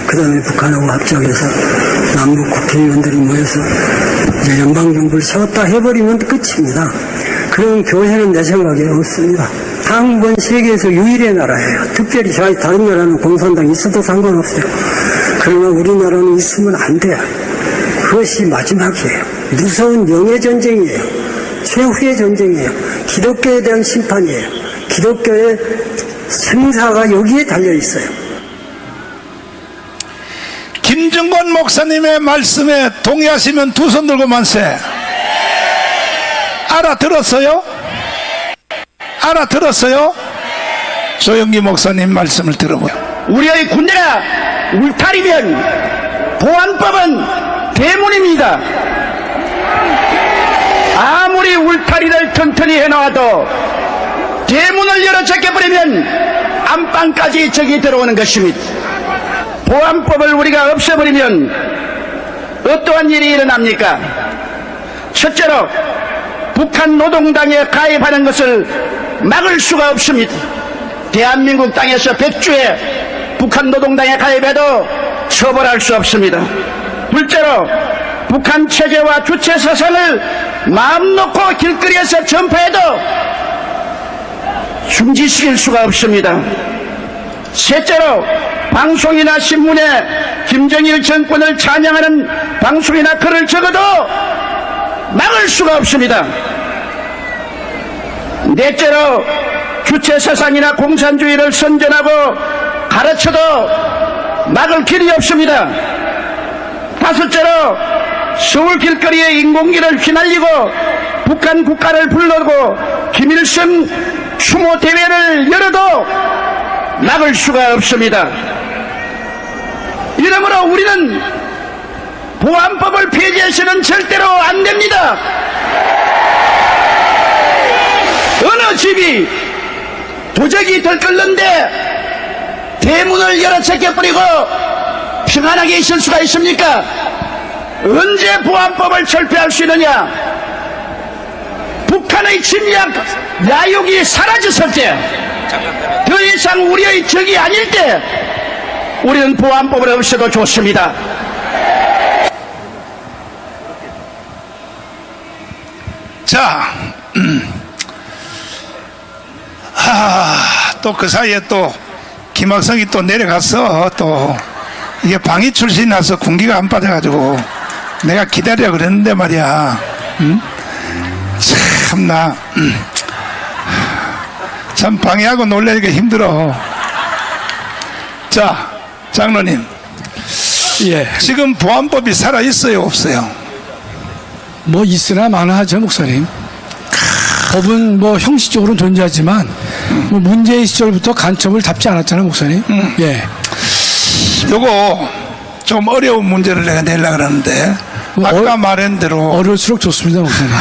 그 다음에 북한하고 합작해서 남북 국회의원들이 모여서 이제 연방정부를 세웠다 해버리면 끝입니다. 그런 교회는 내 생각에 없습니다. 당번 세계에서 유일의 나라예요. 특별히 다른 나라는 공산당이 있어도 상관없어요. 그러나 우리나라는 있으면 안 돼요. 그것이 마지막이에요. 무서운 영예전쟁이에요. 최후의 전쟁이에요. 기독교에 대한 심판이에요. 기독교의 생사가 여기에 달려있어요. 김중곤 목사님의 말씀에 동의하시면 두 손 들고 만세. 알아들었어요? 알아들었어요? 조영기 목사님 말씀을 들어보요. 우리의 군대가 울타리면 보안법은 대문입니다. 아무리 울타리를 튼튼히 해놔도 대문을 열어 제껴버리면 안방까지 적이 들어오는 것입니다. 보안법을 우리가 없애버리면 어떠한 일이 일어납니까? 첫째로 북한 노동당에 가입하는 것을 막을 수가 없습니다. 대한민국 땅에서 100주에 북한 노동당에 가입해도 처벌할 수 없습니다. 둘째로 북한 체제와 주체 사상을 마음 놓고 길거리에서 전파해도 중지시킬 수가 없습니다. 셋째로 방송이나 신문에 김정일 정권을 찬양하는 방송이나 글을 적어도 막을 수가 없습니다. 넷째로 주체 사상이나 공산주의를 선전하고 가르쳐도 막을 길이 없습니다. 다섯째로 서울 길거리에 인공기를 휘날리고 북한 국가를 불러고 김일성 추모 대회를 열어도 막을 수가 없습니다. 이러므로 우리는 보안법을 폐지해서는 절대로 안 됩니다. 어느 집이 도적이 들끓는데 대문을 열어 제껴버리고 평안하게 있을 수가 있습니까? 언제 보안법을 철폐할 수 있느냐? 북한의 침략 야욕이 사라졌을 때, 더 이상 우리의 적이 아닐 때 우리는 보안법을 없애도 좋습니다. 자, 또 그 사이에 또 김학성이 또 내려가서 또 이게 방위 출신이라서 군기가 안 빠져가지고 내가 기다려 그랬는데 말이야. 참나 참 방해하고 놀래니까 힘들어. 자, 장로님, 예. 지금 보안법이 살아 있어요, 없어요? 뭐 있으나 마나 하죠, 목사님. 법은 뭐 형식적으로는 존재하지만 뭐 문재인 시절부터 간첩을 잡지 않았잖아요, 목사님. 예. 요거 좀 어려운 문제를 내가 내려고 그러는데 아까 말한 대로 어려울수록 좋습니다, 목사님.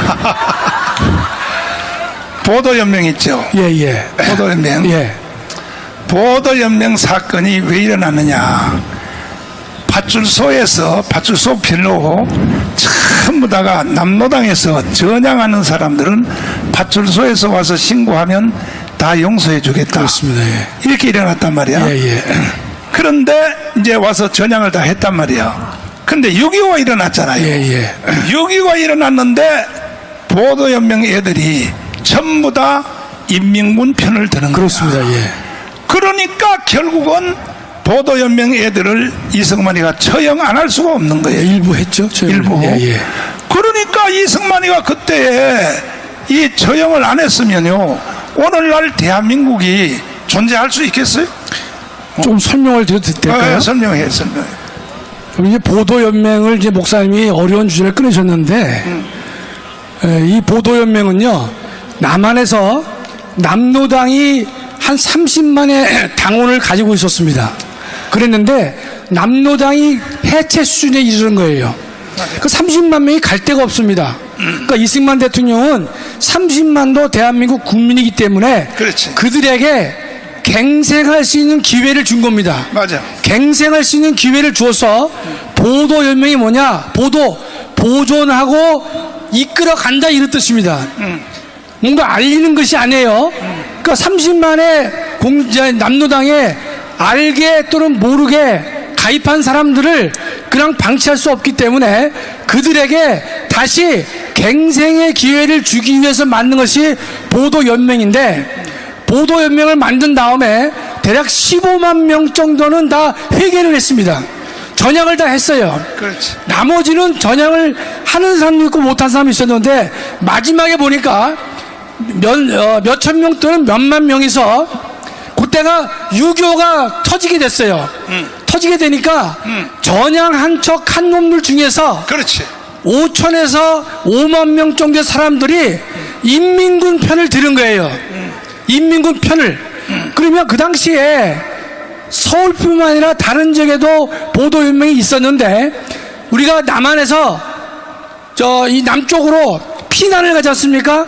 보도연맹 있죠? 예, 예. 보도연맹. 예. 보도연맹 사건이 왜 일어났느냐? 파출소에서 파출소 별로 전부 다가 남로당에서 전향하는 사람들은 파출소에서 와서 신고하면 다 용서해 주겠다. 그렇습니다. 예. 이렇게 일어났단 말이야. 예, 예. 그런데 이제 와서 전향을 다 했단 말이야. 근데 6.25가 일어났잖아요. 예, 예. 6.25가 일어났는데 보도연맹 애들이 전부 다 인민군 편을 드는 거야. 그렇습니다. 예. 그러니까 결국은 보도연맹 애들을 이승만이가 처형 안 할 수가 없는 거예요. 일부 했죠, 저희. 일부. 예, 예. 그러니까 이승만이가 그때 이 처형을 안 했으면요, 오늘날 대한민국이 존재할 수 있겠어요? 좀 설명을 드려도 될까요? 설명해. 이제 보도연맹을 이제 목사님이 어려운 주제를 끊으셨는데, 이 보도연맹은요, 남한에서 남로당이 한 30만의 당원을 가지고 있었습니다. 그랬는데 남로당이 해체 수준에 이르는 거예요. 그 30만 명이 갈 데가 없습니다. 그러니까 이승만 대통령은 30만도 대한민국 국민이기 때문에 그렇지. 그들에게 갱생할 수 있는 기회를 준 겁니다. 맞아. 갱생할 수 있는 기회를 주어서 보도연맹이 뭐냐? 보존하고 이끌어 간다, 이런 뜻입니다. 뭔가 알리는 것이 아니에요. 그러니까 30만의 남로당에 알게 또는 모르게 가입한 사람들을 그냥 방치할 수 없기 때문에 그들에게 다시 갱생의 기회를 주기 위해서 만든 것이 보도연맹인데, 보도연맹을 만든 다음에 대략 15만 명 정도는 다 회개를 했습니다. 전향을 다 했어요. 그렇지. 나머지는 전향을 하는 사람도 있고 못한 사람이 있었는데, 마지막에 보니까 몇천 명 또는 몇만 명이서 그때가 6.25가 터지게 됐어요. 터지게 되니까 전향한 척 한 놈들 중에서 그렇지. 5천에서 5만 명 정도의 사람들이 인민군 편을 들은 거예요. 인민군 편을. 그러면 그 당시에 서울뿐만 아니라 다른 지역에도 보도연맹이 있었는데, 우리가 남한에서 이 남쪽으로 피난을 가지 않습니까?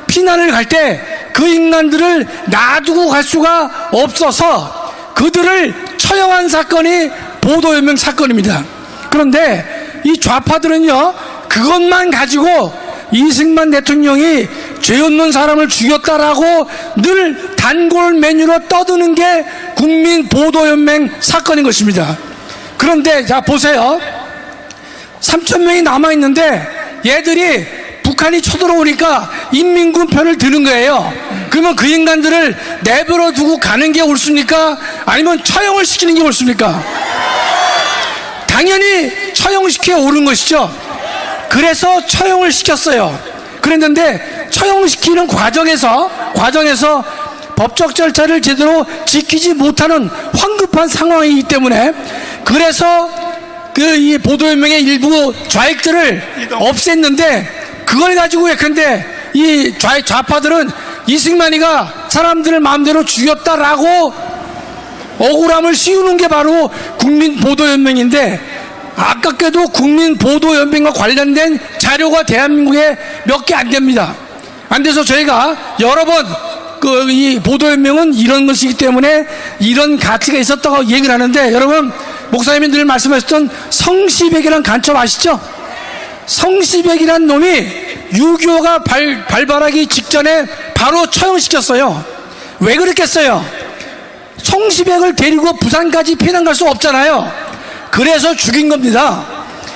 피난을 갈 때 그 인간들을 놔두고 갈 수가 없어서 그들을 처형한 사건이 보도연맹 사건입니다. 그런데 이 좌파들은요, 그것만 가지고 이승만 대통령이 죄 없는 사람을 죽였다라고 늘 단골 메뉴로 떠드는 게 국민보도연맹 사건인 것입니다. 그런데 자 보세요. 3,000명이 남아있는데 얘들이 북한이 쳐들어오니까 인민군 편을 드는 거예요. 그러면 그 인간들을 내버려 두고 가는 게 옳습니까? 아니면 처형을 시키는 게 옳습니까? 당연히 처형시켜 옳은 것이죠. 그래서 처형을 시켰어요. 그랬는데 처형시키는 과정에서 법적 절차를 제대로 지키지 못하는 황급한 상황이기 때문에 그래서 이 보도연맹의 일부 좌익들을 없앴는데 그걸 가지고 예컨대 이 좌파들은 이승만이가 사람들을 마음대로 죽였다라고 억울함을 씌우는 게 바로 국민보도연맹인데 아깝게도 국민보도연맹과 관련된 자료가 대한민국에 몇 개 안 됩니다. 안 돼서 저희가 여러 번 이 보도연맹은 이런 것이기 때문에 이런 가치가 있었다고 얘기를 하는데 여러분 목사님이 늘 말씀하셨던 성시백이라는 간첩 아시죠? 성시백이라는 놈이 6.25가 발발하기 직전에 바로 처형시켰어요. 왜 그랬겠어요? 성시백을 데리고 부산까지 피난 갈 수 없잖아요. 그래서 죽인 겁니다.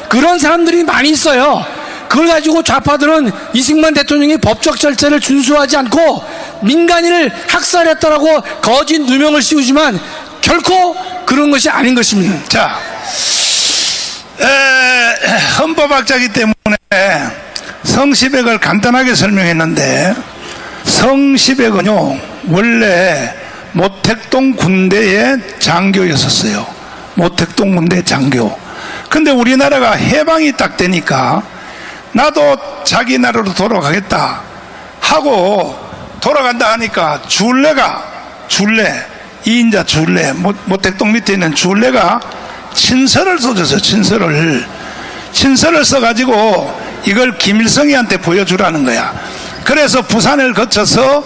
그런 사람들이 많이 있어요. 그걸 가지고 좌파들은 이승만 대통령이 법적 절차를 준수하지 않고 민간인을 학살했다라고 거짓 누명을 씌우지만 결코 그런 것이 아닌 것입니다. 자, 헌법학자이기 때문에 성시백을 간단하게 설명했는데 성시백은요 원래 모택동 군대의 장교였었어요. 모택동 군대 장교. 근데 우리나라가 해방이 딱 되니까 나도 자기 나라로 돌아가겠다 하고 돌아간다 하니까 줄레 2인자 줄레 모택동 밑에 있는 줄레가 친서를 써줬어요. 친서를 써가지고 이걸 김일성이한테 보여주라는 거야. 그래서 부산을 거쳐서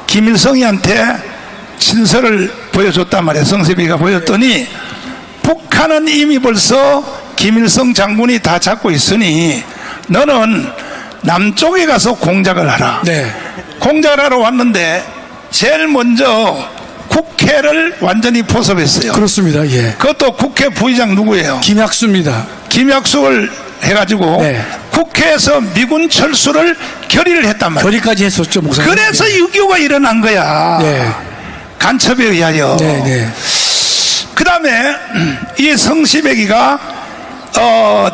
김일성이한테 친서를 보여줬단 말이야. 성세비가 보였더니 북한은 이미 벌써 김일성 장군이 다 잡고 있으니 너는 남쪽에 가서 공작을 하라. 네. 공작을 하러 왔는데 제일 먼저 국회를 완전히 포섭했어요. 그렇습니다. 예. 그것도 국회 부의장 누구예요? 김약수입니다. 김약수를 해가지고 네. 국회에서 미군 철수를 결의를 했단 말이에요. 결의까지 했었죠, 목사님. 그래서 6.25가 일어난 거야. 네. 간첩에 의하여. 네, 네. 그 다음에 이 성시백이가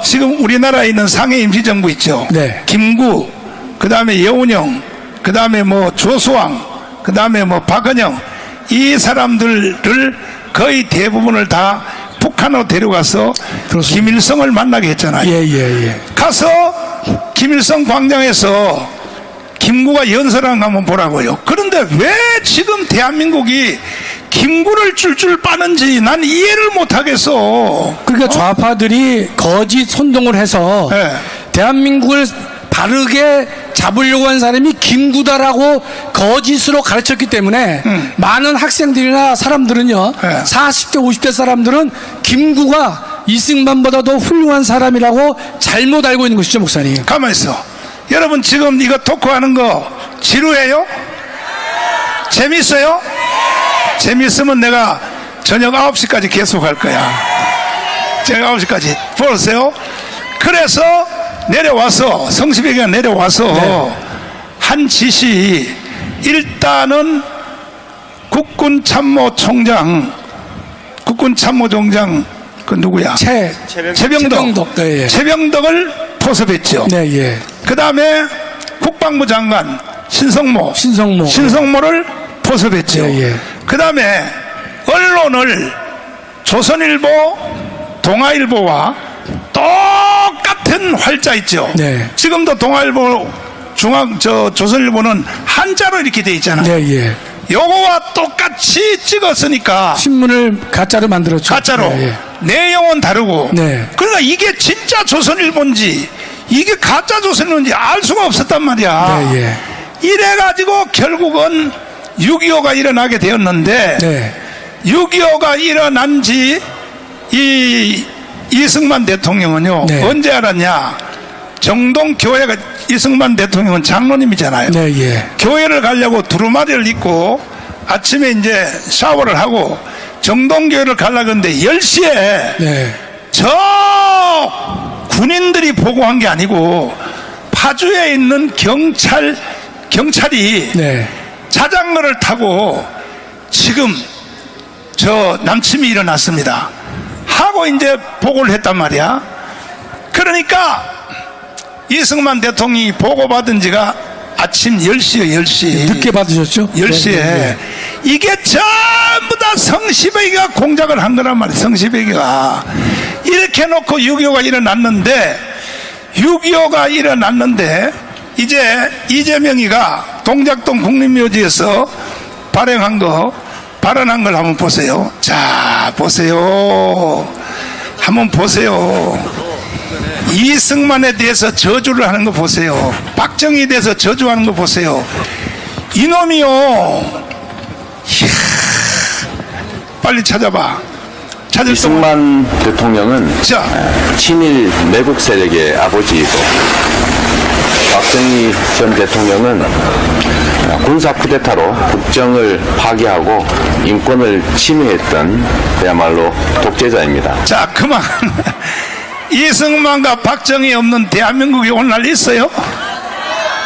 지금 우리나라에 있는 상해 임시정부 있죠. 네. 김구, 그 다음에 여운형, 그 다음에 뭐 조수왕, 그 다음에 뭐 박은영, 이 사람들을 거의 대부분을 다 북한으로 데려가서 그렇습니다. 김일성을 만나게 했잖아요. 예. 가서 김일성 광장에서 김구가 연설한 거 한번 보라고요. 그런데 왜 지금 대한민국이 김구를 줄줄 빠는지 난 이해를 못하겠어. 그러니까 좌파들이 거짓 선동을 해서 네. 대한민국을 바르게 잡으려고 한 사람이 김구다라고 거짓으로 가르쳤기 때문에 많은 학생들이나 사람들은요, 네. 40대 50대 사람들은 김구가 이승만보다 더 훌륭한 사람이라고 잘못 알고 있는 것이죠, 목사님. 가만히 있어. 여러분 지금 이거 토크하는 거 지루해요? 재밌어요? 재밌으면 내가 저녁 9시까지 계속할 거야. 저녁 9시까지. 보세요. 그래서 내려와서 성시백이가 내려와서 네. 한 짓이 일단은 국군참모총장 그 누구야? 최병덕. 네, 예. 최병덕을 포섭했죠. 네, 예. 그 다음에 국방부 장관 신성모를 포섭했죠. 예, 예. 그 다음에 언론을 조선일보, 동아일보와 똑같은 활자 있죠. 네. 지금도 동아일보, 조선일보는 한자로 이렇게 돼 있잖아요. 네, 예. 요거와 똑같이 찍었으니까 신문을 가짜로 만들었죠. 가짜로 네, 예. 내용은 다르고. 네. 그러니까 이게 진짜 조선일보인지 이게 가짜 조선일보인지 알 수가 없었단 말이야. 네, 예. 이래가지고 결국은 6.25가 일어나게 되었는데 네. 6.25가 일어난 지 이승만 대통령은요, 네. 언제 알았냐? 정동 교회가 이승만 대통령은 장로님이잖아요. 네, 예. 교회를 가려고 두루마리를 입고 아침에 이제 샤워를 하고 정동교회를 가려고 했는데 10시에 네. 저 군인들이 보고한 게 아니고 파주에 있는 경찰이 네. 자전거를 타고 지금 저 남침이 일어났습니다 하고 이제 보고를 했단 말이야. 그러니까 이승만 대통령이 보고받은 지가 아침 10시에 10시 늦게 받으셨죠? 10시에 네, 네. 이게 전부 다 성시배기가 공작을 한 거란 말이에요. 성시배기가 이렇게 놓고 6.25가 일어났는데 이제 이재명이가 동작동 국립묘지에서 발언한 걸 한번 보세요. 자, 보세요. 한번 보세요. 이승만에 대해서 저주를 하는 거 보세요. 박정희에 대해서 저주하는 거 보세요. 이놈이요. 이야, 빨리 찾아봐. 찾을 동안 이승만 대통령은 자, 친일 매국 세력의 아버지이고 박정희 전 대통령은 군사 쿠데타로 국정을 파괴하고 인권을 침해했던 그야말로 독재자입니다. 자, 그만. 이승만과 박정희 없는 대한민국이 오늘날 있어요?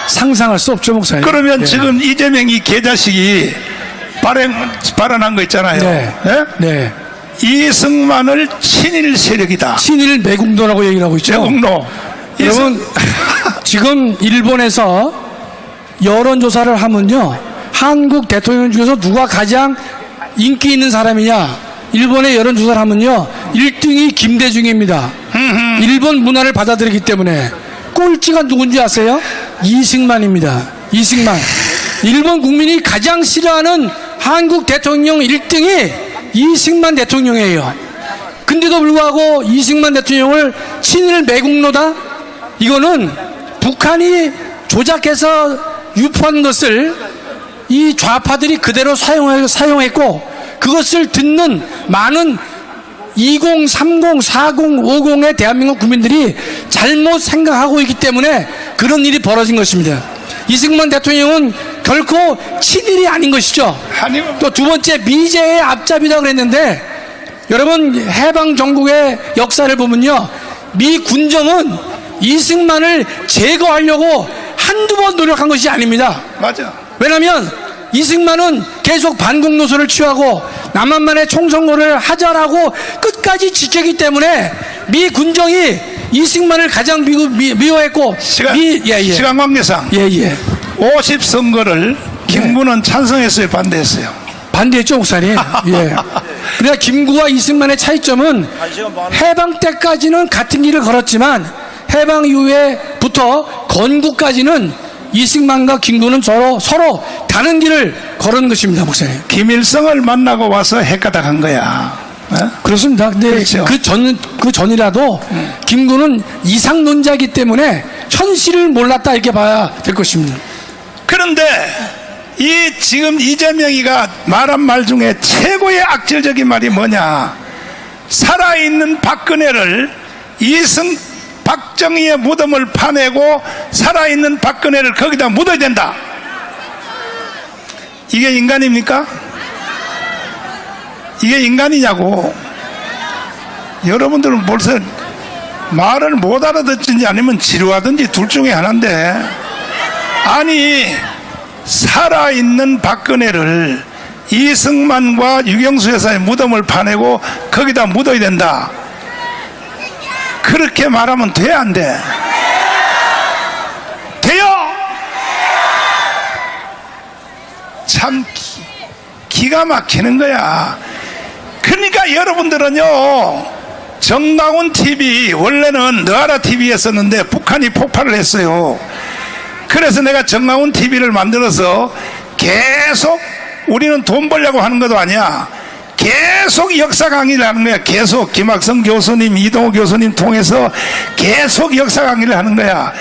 상상할 수 없죠, 목사님. 그러면 네. 지금 이재명이 개자식이 발언한 거 있잖아요. 네. 예? 네. 이승만을 친일 세력이다. 친일 매국노라고 얘기를 하고 있죠. 매국노. 여러분, 지금 일본에서 여론조사를 하면요, 한국 대통령 중에서 누가 가장 인기 있는 사람이냐, 일본의 여론조사를 하면요, 1등이 김대중입니다. 일본 문화를 받아들이기 때문에. 꼴찌가 누군지 아세요? 이승만입니다. 이승만. 일본 국민이 가장 싫어하는 한국 대통령 1등이 이승만 대통령이에요. 근데도 불구하고 이승만 대통령을 친일 매국노다? 이거는 북한이 조작해서 유포한 것을 이 좌파들이 그대로 사용했고, 그것을 듣는 많은 20, 30, 40, 50의 대한민국 국민들이 잘못 생각하고 있기 때문에 그런 일이 벌어진 것입니다. 이승만 대통령은 결코 친일이 아닌 것이죠. 또 두 번째, 미제의 앞잡이라고 그랬는데, 여러분 해방 전국의 역사를 보면요, 미 군정은 이승만을 제거하려고 한두 번 노력한 것이 아닙니다. 맞아. 왜냐하면 이승만은 계속 반국 노선을 취하고 남한만의 총선거를 하자라고 끝까지 지켰기 때문에 미 군정이 이승만을 가장 미워했고, 시간 관계상 50선거를 김구는 찬성했어요, 반대했어요? 반대했죠, 목사님. 예. 그러니까 김구와 이승만의 차이점은 해방 때까지는 같은 길을 걸었지만 해방 이후에부터 건국까지는 이승만과 김구는 서로 다른 길을 걸은 것입니다, 목사님. 김일성을 만나고 와서 헷가닥한 거야. 어? 그렇습니다. 근데 그렇죠. 그 전이라도 김구는 이상론자이기 때문에 현실을 몰랐다 이렇게 봐야 될 것입니다. 그런데 지금 이재명이가 말한 말 중에 최고의 악질적인 말이 뭐냐? 살아있는 박근혜를 박정희의 무덤을 파내고 살아있는 박근혜를 거기다 묻어야 된다. 이게 인간입니까? 이게 인간이냐고. 여러분들은 벌써 말을 못 알아듣든지 아니면 지루하든지 둘 중에 하나인데, 아니 살아있는 박근혜를 이승만과 유경수 여사의 무덤을 파내고 거기다 묻어야 된다. 그렇게 말하면 돼, 안 돼? 돼요? 참 기가 막히는 거야. 그러니까 여러분들은요, 정다운 TV, 원래는 너아라 TV였었는데 북한이 폭발을 했어요. 그래서 내가 정다운 TV를 만들어서 계속, 우리는 돈 벌려고 하는 것도 아니야, 계속 역사 강의를 하는 거야. 계속 김학성 교수님, 이동호 교수님 통해서 계속 역사 강의를 하는 거야.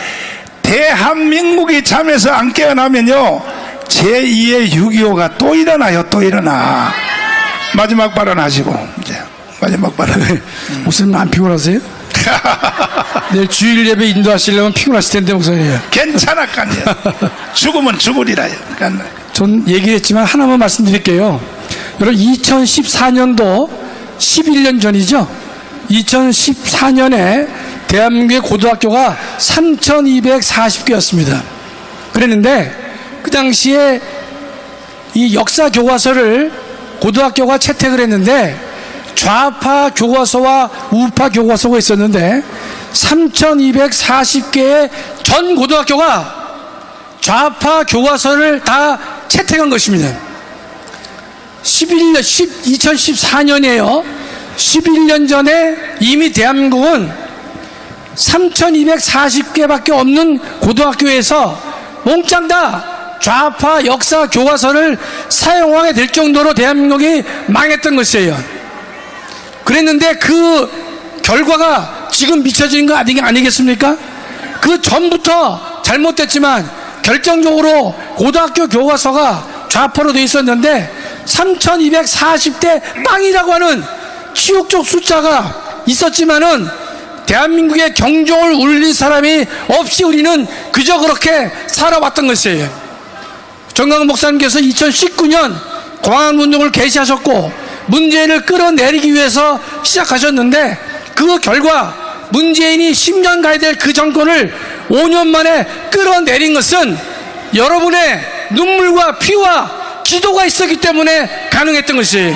대한민국이 잠에서 안 깨어나면요, 제2의 6.25가 또 일어나요. 또 일어나. 마지막 발언하시고 이제 마지막 발언. 목사님 안 피곤하세요? 내일 주일 예배 인도하시려면 피곤하실 텐데 목사님. 괜찮았까요. 죽으면 죽으리라요. 그러니까 전 얘기했지만 하나만 말씀드릴게요. 여러분 2014년도 11년 전이죠. 2014년에 대한민국의 고등학교가 3,240개였습니다. 그랬는데 그 당시에 이 역사 교과서를 고등학교가 채택을 했는데 좌파 교과서와 우파 교과서가 있었는데 3,240개의 전 고등학교가 좌파 교과서를 다 채택한 것입니다. 2014년이에요. 11년 전에 이미 대한민국은 3,240개밖에 없는 고등학교에서 몽땅 다 좌파 역사 교과서를 사용하게 될 정도로 대한민국이 망했던 것이에요. 그랬는데 그 결과가 지금 미쳐지는 거 아니겠습니까? 그 전부터 잘못됐지만 결정적으로 고등학교 교과서가 좌파로 돼 있었는데 3,240대 빵이라고 하는 치욕적 숫자가 있었지만은 대한민국의 경종을 울릴 사람이 없이 우리는 그저 그렇게 살아왔던 것이에요. 정강훈 목사님께서 2019년 광화문운동을 개시하셨고 문재인을 끌어내리기 위해서 시작하셨는데 그 결과 문재인이 10년 가야 될 그 정권을 5년 만에 끌어내린 것은 여러분의 눈물과 피와 기도가 있었기 때문에 가능했던 것이에요.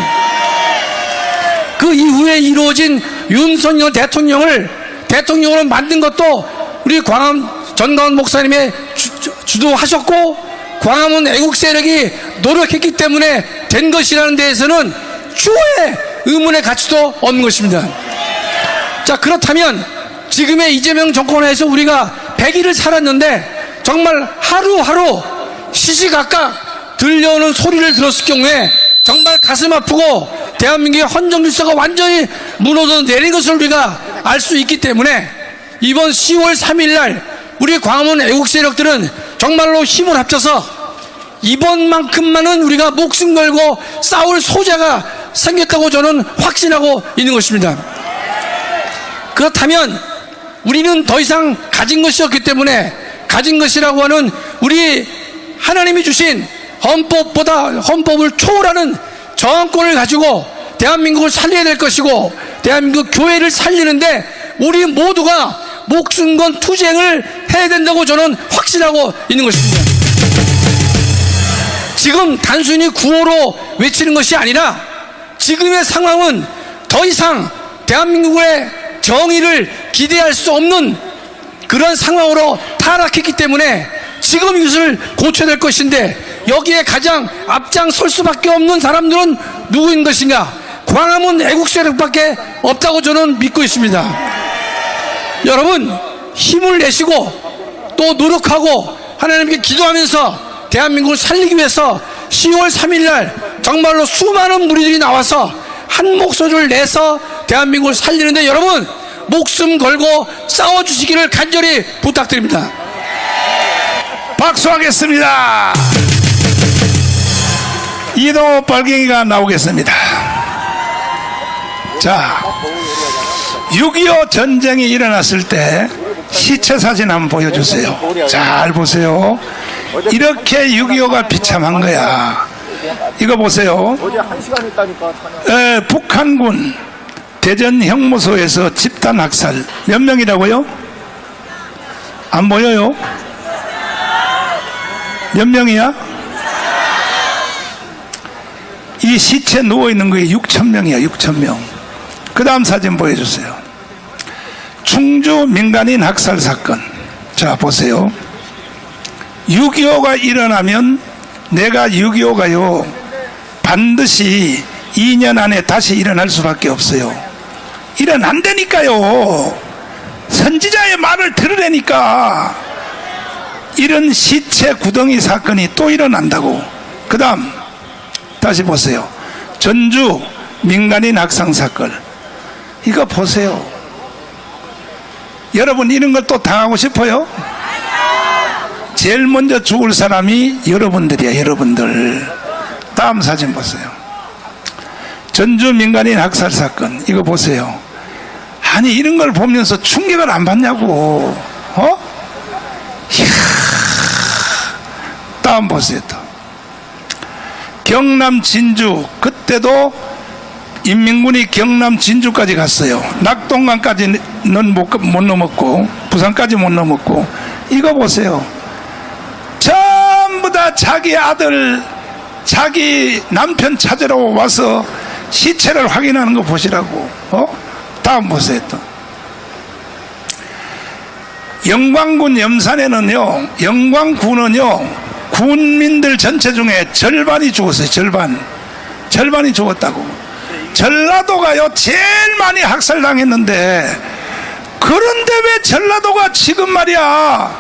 그 이후에 이루어진 윤석열 대통령으로 만든 것도 우리 전광훈 목사님의 주도하셨고 광화문 애국 세력이 노력했기 때문에 된 것이라는 데에서는 추호의 의문의 가치도 없는 것입니다. 자, 그렇다면 지금의 이재명 정권에서 우리가 100일을 살았는데 정말 하루하루 시시각각 들려오는 소리를 들었을 경우에 정말 가슴 아프고 대한민국의 헌정 질서가 완전히 무너져 내린 것을 우리가 알 수 있기 때문에 이번 10월 3일 날 우리 광화문 애국 세력들은 정말로 힘을 합쳐서 이번만큼만은 우리가 목숨 걸고 싸울 소재가 생겼다고 저는 확신하고 있는 것입니다. 그렇다면 우리는 더 이상 가진 것이 없기 때문에 가진 것이라고 하는 우리 하나님이 주신 헌법을 초월하는 저항권을 가지고 대한민국을 살려야 될 것이고 대한민국 교회를 살리는데 우리 모두가 목숨 건 투쟁을 해야 된다고 저는 확신하고 있는 것입니다. 지금 단순히 구호로 외치는 것이 아니라 지금의 상황은 더 이상 대한민국의 정의를 기대할 수 없는 그런 상황으로 타락했기 때문에 지금 이것을 고쳐야 될 것인데 여기에 가장 앞장설 수밖에 없는 사람들은 누구인 것인가? 광화문 애국세력밖에 없다고 저는 믿고 있습니다. 여러분 힘을 내시고 또 노력하고 하나님께 기도하면서 대한민국을 살리기 위해서 10월 3일 날 정말로 수많은 무리들이 나와서 한 목소리를 내서 대한민국을 살리는데 여러분 목숨 걸고 싸워주시기를 간절히 부탁드립니다. 박수하겠습니다. 이동호 빨갱이가 나오겠습니다. 자, 6.25 전쟁이 일어났을 때 시체 사진 한번 보여주세요. 잘 보세요. 이렇게 6.25가 비참한 거야. 이거 보세요. 북한군 대전 형무소에서 집단 학살 몇 명이라고요? 안 보여요? 몇 명이야? 이 시체 누워있는 거에 6,000명이야. 6,000명. 그 다음 사진 보여주세요. 충주 민간인 학살 사건. 자 보세요. 6.25가 일어나면 내가 6.25가요 반드시 2년 안에 다시 일어날 수밖에 없어요. 일어난다니까요. 선지자의 말을 들으라니까. 이런 시체 구덩이 사건이 또 일어난다고. 그 다음 다시 보세요. 전주 민간인 학살 사건. 이거 보세요. 여러분 이런 걸 또 당하고 싶어요? 제일 먼저 죽을 사람이 여러분들이야. 여러분들. 다음 사진 보세요. 전주 민간인 학살 사건. 이거 보세요. 아니 이런 걸 보면서 충격을 안 받냐고. 이야. 다음 보세요. 또 경남 진주, 그때도 인민군이 경남 진주까지 갔어요. 낙동강까지는 못 넘었고 부산까지 못 넘었고. 이거 보세요. 전부 다 자기 아들, 자기 남편 찾으러 와서 시체를 확인하는 거 보시라고. 다음 보세요. 또 영광군 염산에는요, 영광군은요, 군민들 전체 중에 절반이 죽었어요. 절반이 죽었다고. 전라도가요 제일 많이 학살당했는데, 그런데 왜 전라도가 지금 말이야,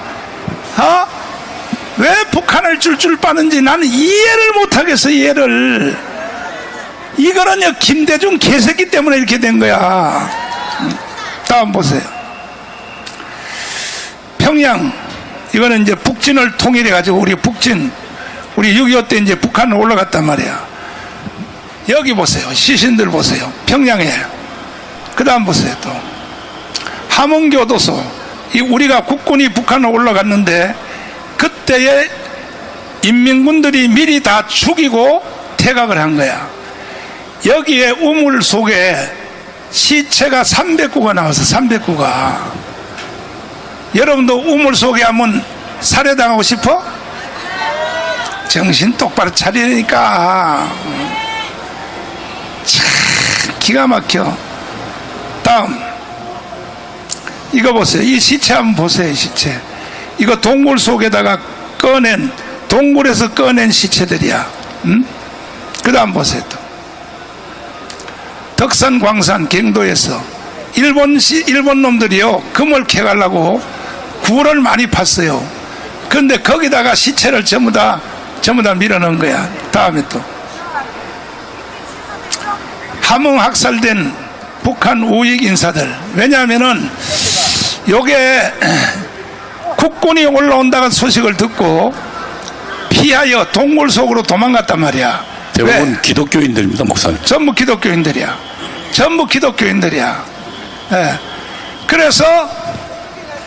왜 북한을 줄줄 빠는지 나는 이해를 못하겠어. 이해를. 이거는요 김대중 개새끼 때문에 이렇게 된 거야. 다음 보세요. 평양, 이거는 이제 북진을 통일해 가지고 우리 북진, 우리 6.25 때 이제 북한을 올라갔단 말이야. 여기 보세요. 시신들 보세요. 평양에. 그 다음 보세요. 또 함흥교도소. 우리가 국군이 북한을 올라갔는데 그때에 인민군들이 미리 다 죽이고 퇴각을 한 거야. 여기에 우물 속에 시체가 300구가 나와서 300구가. 여러분도 우물 속에 하면 살해당하고 싶어? 정신 똑바로 차리니까. 참 기가 막혀. 다음 이거 보세요. 이 시체 한번 보세요. 이 시체. 이거 동굴 속에다가 꺼낸, 동굴에서 꺼낸 시체들이야. 그 다음 보세요. 또 덕산 광산 경도에서 일본 놈들이요 금을 캐가려고 굴을 많이 팠어요. 그런데 거기다가 시체를 전부 다 밀어넣은 거야. 다음에 또 함흥 학살된 북한 우익 인사들. 왜냐하면은 요게 국군이 올라온다는 소식을 듣고 피하여 동굴 속으로 도망갔단 말이야. 대부분 왜? 기독교인들입니다, 목사님. 전부 기독교인들이야. 전부 기독교인들이야. 예. 그래서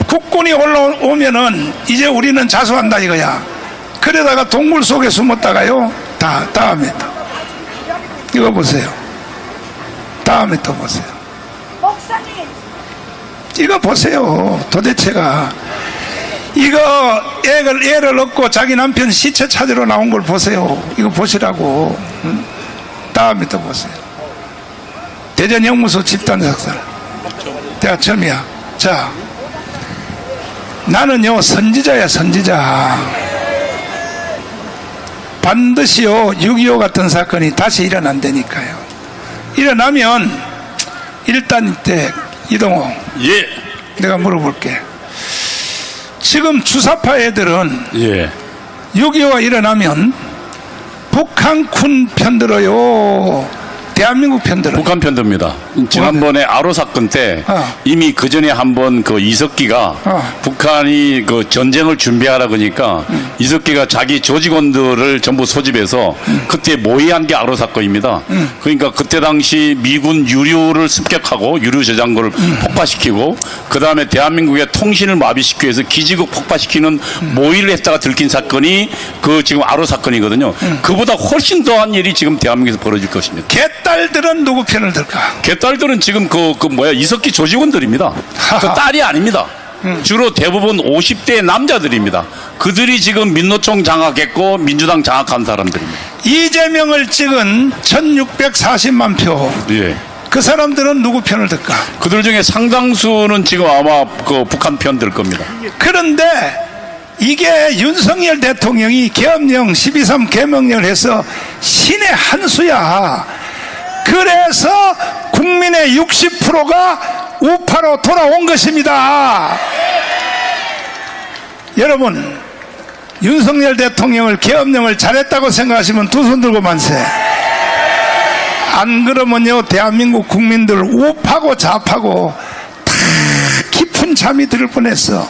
국군이 올라오면은 이제 우리는 자수한다 이거야. 그러다가 동굴 속에 숨었다가요. 다음에 또 이거 보세요. 다음에 또 보세요. 이거 보세요. 도대체가 이거 애를 얻고 자기 남편 시체 찾으러 나온 걸 보세요. 이거 보시라고. 다음에 또 보세요. 대전 영무소 집단 sak살. 내가 처음이야. 자, 나는요 선지자야, 선지자. 반드시요 6.25 같은 사건이 다시 일어난다니까요. 일어나면 일단 이때 이동호, 예. 내가 물어볼게. 지금 주사파 애들은 예. 6.25가 일어나면 북한군 편들어요, 대한민국 편들어요? 북한 편듭니다. 지난번에 아로 사건 때 이미 그 전에 한번 그 이석기가 북한이 그 전쟁을 준비하라 그러니까 이석기가 자기 조직원들을 전부 소집해서 그때 모의한 게 아로 사건입니다. 그러니까 그때 당시 미군 유류를 습격하고 유류 저장고를 폭파시키고 그 다음에 대한민국의 통신을 마비시키기 위해서 기지국 폭파시키는 모의를 했다가 들킨 사건이 그 지금 아로 사건이거든요. 그보다 훨씬 더한 일이 지금 대한민국에서 벌어질 것입니다. 개딸들은 누구 편을 들까? 개딸들은 지금 이석기 조직원들입니다. 그 딸이 아닙니다. 주로 대부분 50대 남자들입니다. 그들이 지금 민노총 장악했고 민주당 장악한 사람들입니다. 이재명을 찍은 1640만 표. 예. 그 사람들은 누구 편을 들까? 그들 중에 상당수는 지금 아마 그 북한 편 들 겁니다. 그런데 이게 윤석열 대통령이 계엄령 12.3 계명령을 해서 신의 한 수야. 그래서 국민의 60%가 우파로 돌아온 것입니다. 여러분, 윤석열 대통령을 계엄령을 잘했다고 생각하시면 두 손 들고 만세. 안 그러면요 대한민국 국민들 우파고 좌파고 다 깊은 잠이 들 뻔했어.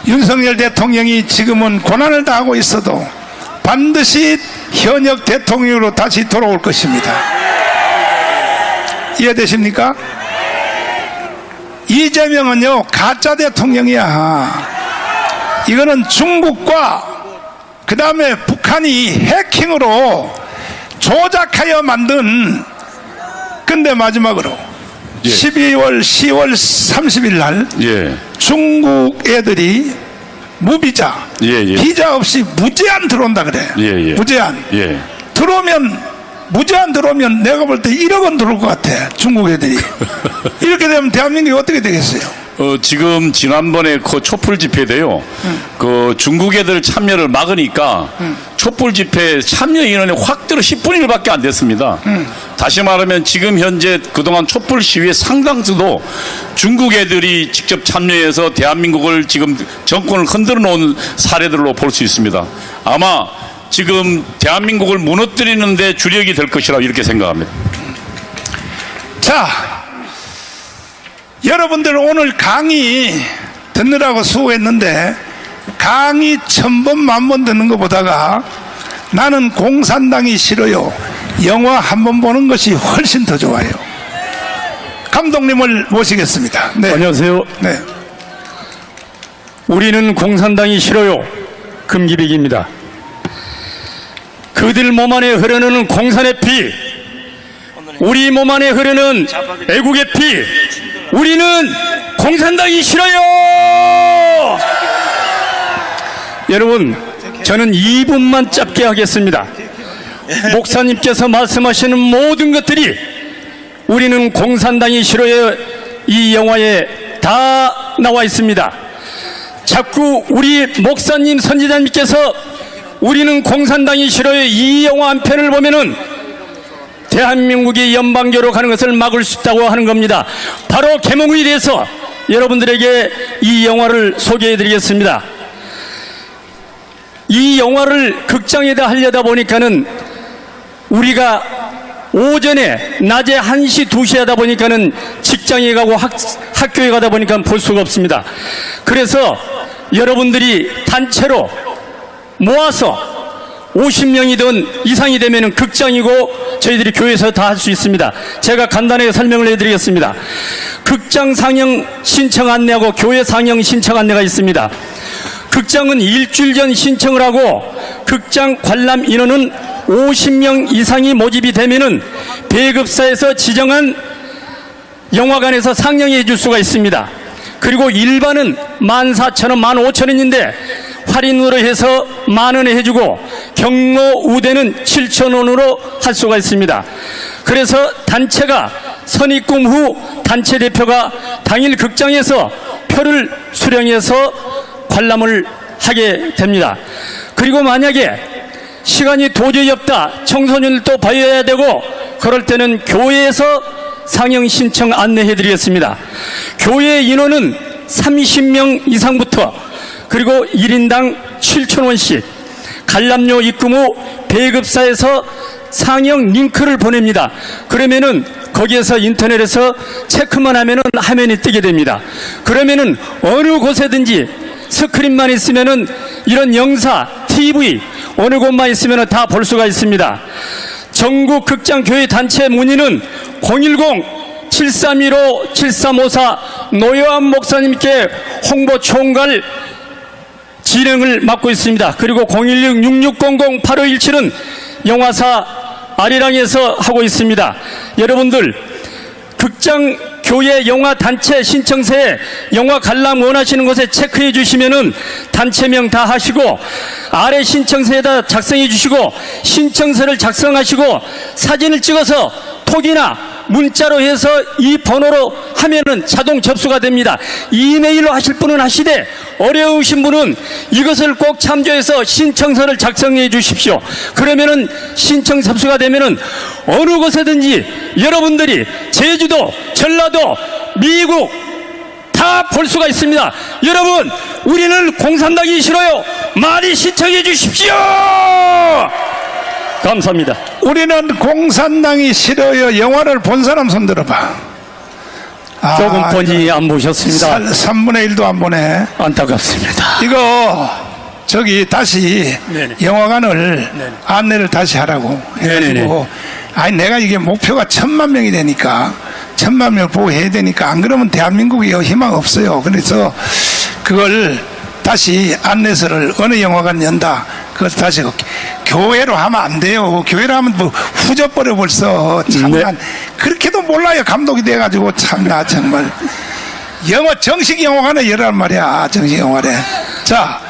윤석열 대통령이 지금은 고난을 당하고 있어도 반드시 현역 대통령으로 다시 돌아올 것입니다. 이해되십니까? 이재명은요 가짜 대통령이야. 이거는 중국과 그 다음에 북한이 해킹으로 조작하여 만든. 근데 마지막으로 예. 10월 30일 날 예. 중국 애들이 무비자, 예. 비자 없이 무제한 들어온다 그래. 예. 무제한. 예. 무제한 들어오면 내가 볼 때 1억 원 들어올 것 같아. 중국 애들이. 이렇게 되면 대한민국이 어떻게 되겠어요? 지금 지난번에 그 촛불 집회 때요. 그 중국 애들 참여를 막으니까 촛불 집회 참여 인원이 확 들어 10분의 1밖에 안 됐습니다. 다시 말하면 지금 현재 그동안 촛불 시위의 상당수도 중국 애들이 직접 참여해서 대한민국을 지금 정권을 흔들어 놓은 사례들로 볼 수 있습니다. 아마 지금 대한민국을 무너뜨리는 데 주력이 될 것이라고 이렇게 생각합니다. 자, 여러분들 오늘 강의 듣느라고 수고했는데 강의 1000번 만번 듣는 것보다가 나는 공산당이 싫어요. 영화 한 번 보는 것이 훨씬 더 좋아요. 감독님을 모시겠습니다. 네. 안녕하세요. 네. 우리는 공산당이 싫어요. 금기백입니다. 그들 몸 안에 흐르는 공산의 피, 우리 몸 안에 흐르는 애국의 피, 우리는 공산당이 싫어요. 여러분, 저는 2분만 짧게 하겠습니다. 목사님께서 말씀하시는 모든 것들이 우리는 공산당이 싫어요 이 영화에 다 나와 있습니다. 자꾸 우리 목사님 선지자님께서 우리는 공산당이 싫어요 이 영화 한 편을 보면은 대한민국이 연방교로 가는 것을 막을 수 있다고 하는 겁니다. 바로 개몽에 대해서 여러분들에게 이 영화를 소개해 드리겠습니다. 이 영화를 극장에다 하려다 보니까는 우리가 오전에 낮에 1시 2시 하다 보니까는 직장에 가고 학교에 가다 보니까 볼 수가 없습니다. 그래서 여러분들이 단체로 모아서 50명이든 이상이 되면은 극장이고 저희들이 교회에서 다 할 수 있습니다. 제가 간단하게 설명을 해드리겠습니다. 극장 상영 신청 안내하고 교회 상영 신청 안내가 있습니다. 극장은 일주일 전 신청을 하고 극장 관람 인원은 50명 이상이 모집이 되면은 배급사에서 지정한 영화관에서 상영해 줄 수가 있습니다. 그리고 일반은 14,000원, 15,000원인데 할인으로 해서 10,000원에 해주고 경로 우대는 7,000원으로 할 수가 있습니다. 그래서 단체가 선입금 후 단체 대표가 당일 극장에서 표를 수령해서 관람을 하게 됩니다. 그리고 만약에 시간이 도저히 없다, 청소년들도 봐야 되고 그럴 때는 교회에서 상영 신청 안내해 드리겠습니다. 교회 인원은 30명 이상부터 그리고 1인당 7,000원씩 관람료 입금 후 배급사에서 상영 링크를 보냅니다. 그러면은 거기에서 인터넷에서 체크만 하면은 화면이 뜨게 됩니다. 그러면은 어느 곳에든지 스크린만 있으면은 이런 영사, TV 어느 곳만 있으면은 다 볼 수가 있습니다. 전국 극장 교회 단체 문의는 010-7315-7354 노여한 목사님께 홍보 총괄 진행을 맡고 있습니다. 그리고 016-6600-8517은 영화사 아리랑에서 하고 있습니다. 여러분들 극장 교회 영화 단체 신청서에 영화 관람 원하시는 곳에 체크해 주시면은 단체명 다 하시고 아래 신청서에다 작성해 주시고 신청서를 작성하시고 사진을 찍어서 톡이나 문자로 해서 이 번호로 하면은 자동 접수가 됩니다. 이메일로 하실 분은 하시되 어려우신 분은 이것을 꼭 참조해서 신청서를 작성해 주십시오. 그러면은 신청 접수가 되면은 어느 곳에든지 여러분들이 제주도, 전라도, 미국 다 볼 수가 있습니다. 여러분, 우리는 공산당이 싫어요. 많이 신청해 주십시오. 감사합니다. 우리는 공산당이 싫어요. 영화를 본 사람 손 들어봐. 조금 본인이 안 보셨습니다. 3분의 1도 안 보네. 안타깝습니다. 이거 저기 다시 네네. 영화관을 안내를 다시 하라고 해가지고 아니 내가 이게 목표가 1,000만 명이 되니까 천만 명을 보호해야 되니까 안 그러면 대한민국에 희망 없어요. 그래서 그걸 다시 안내서를 어느 영화관 연다. 그걸 다시 교회로 하면 안 돼요. 교회로 하면 뭐 후져버려 벌써. 참난 그렇게도 몰라요. 감독이 돼가지고 참나 정말. 영화 정식 영화관에 열란 말이야. 정식 영화관에. 자.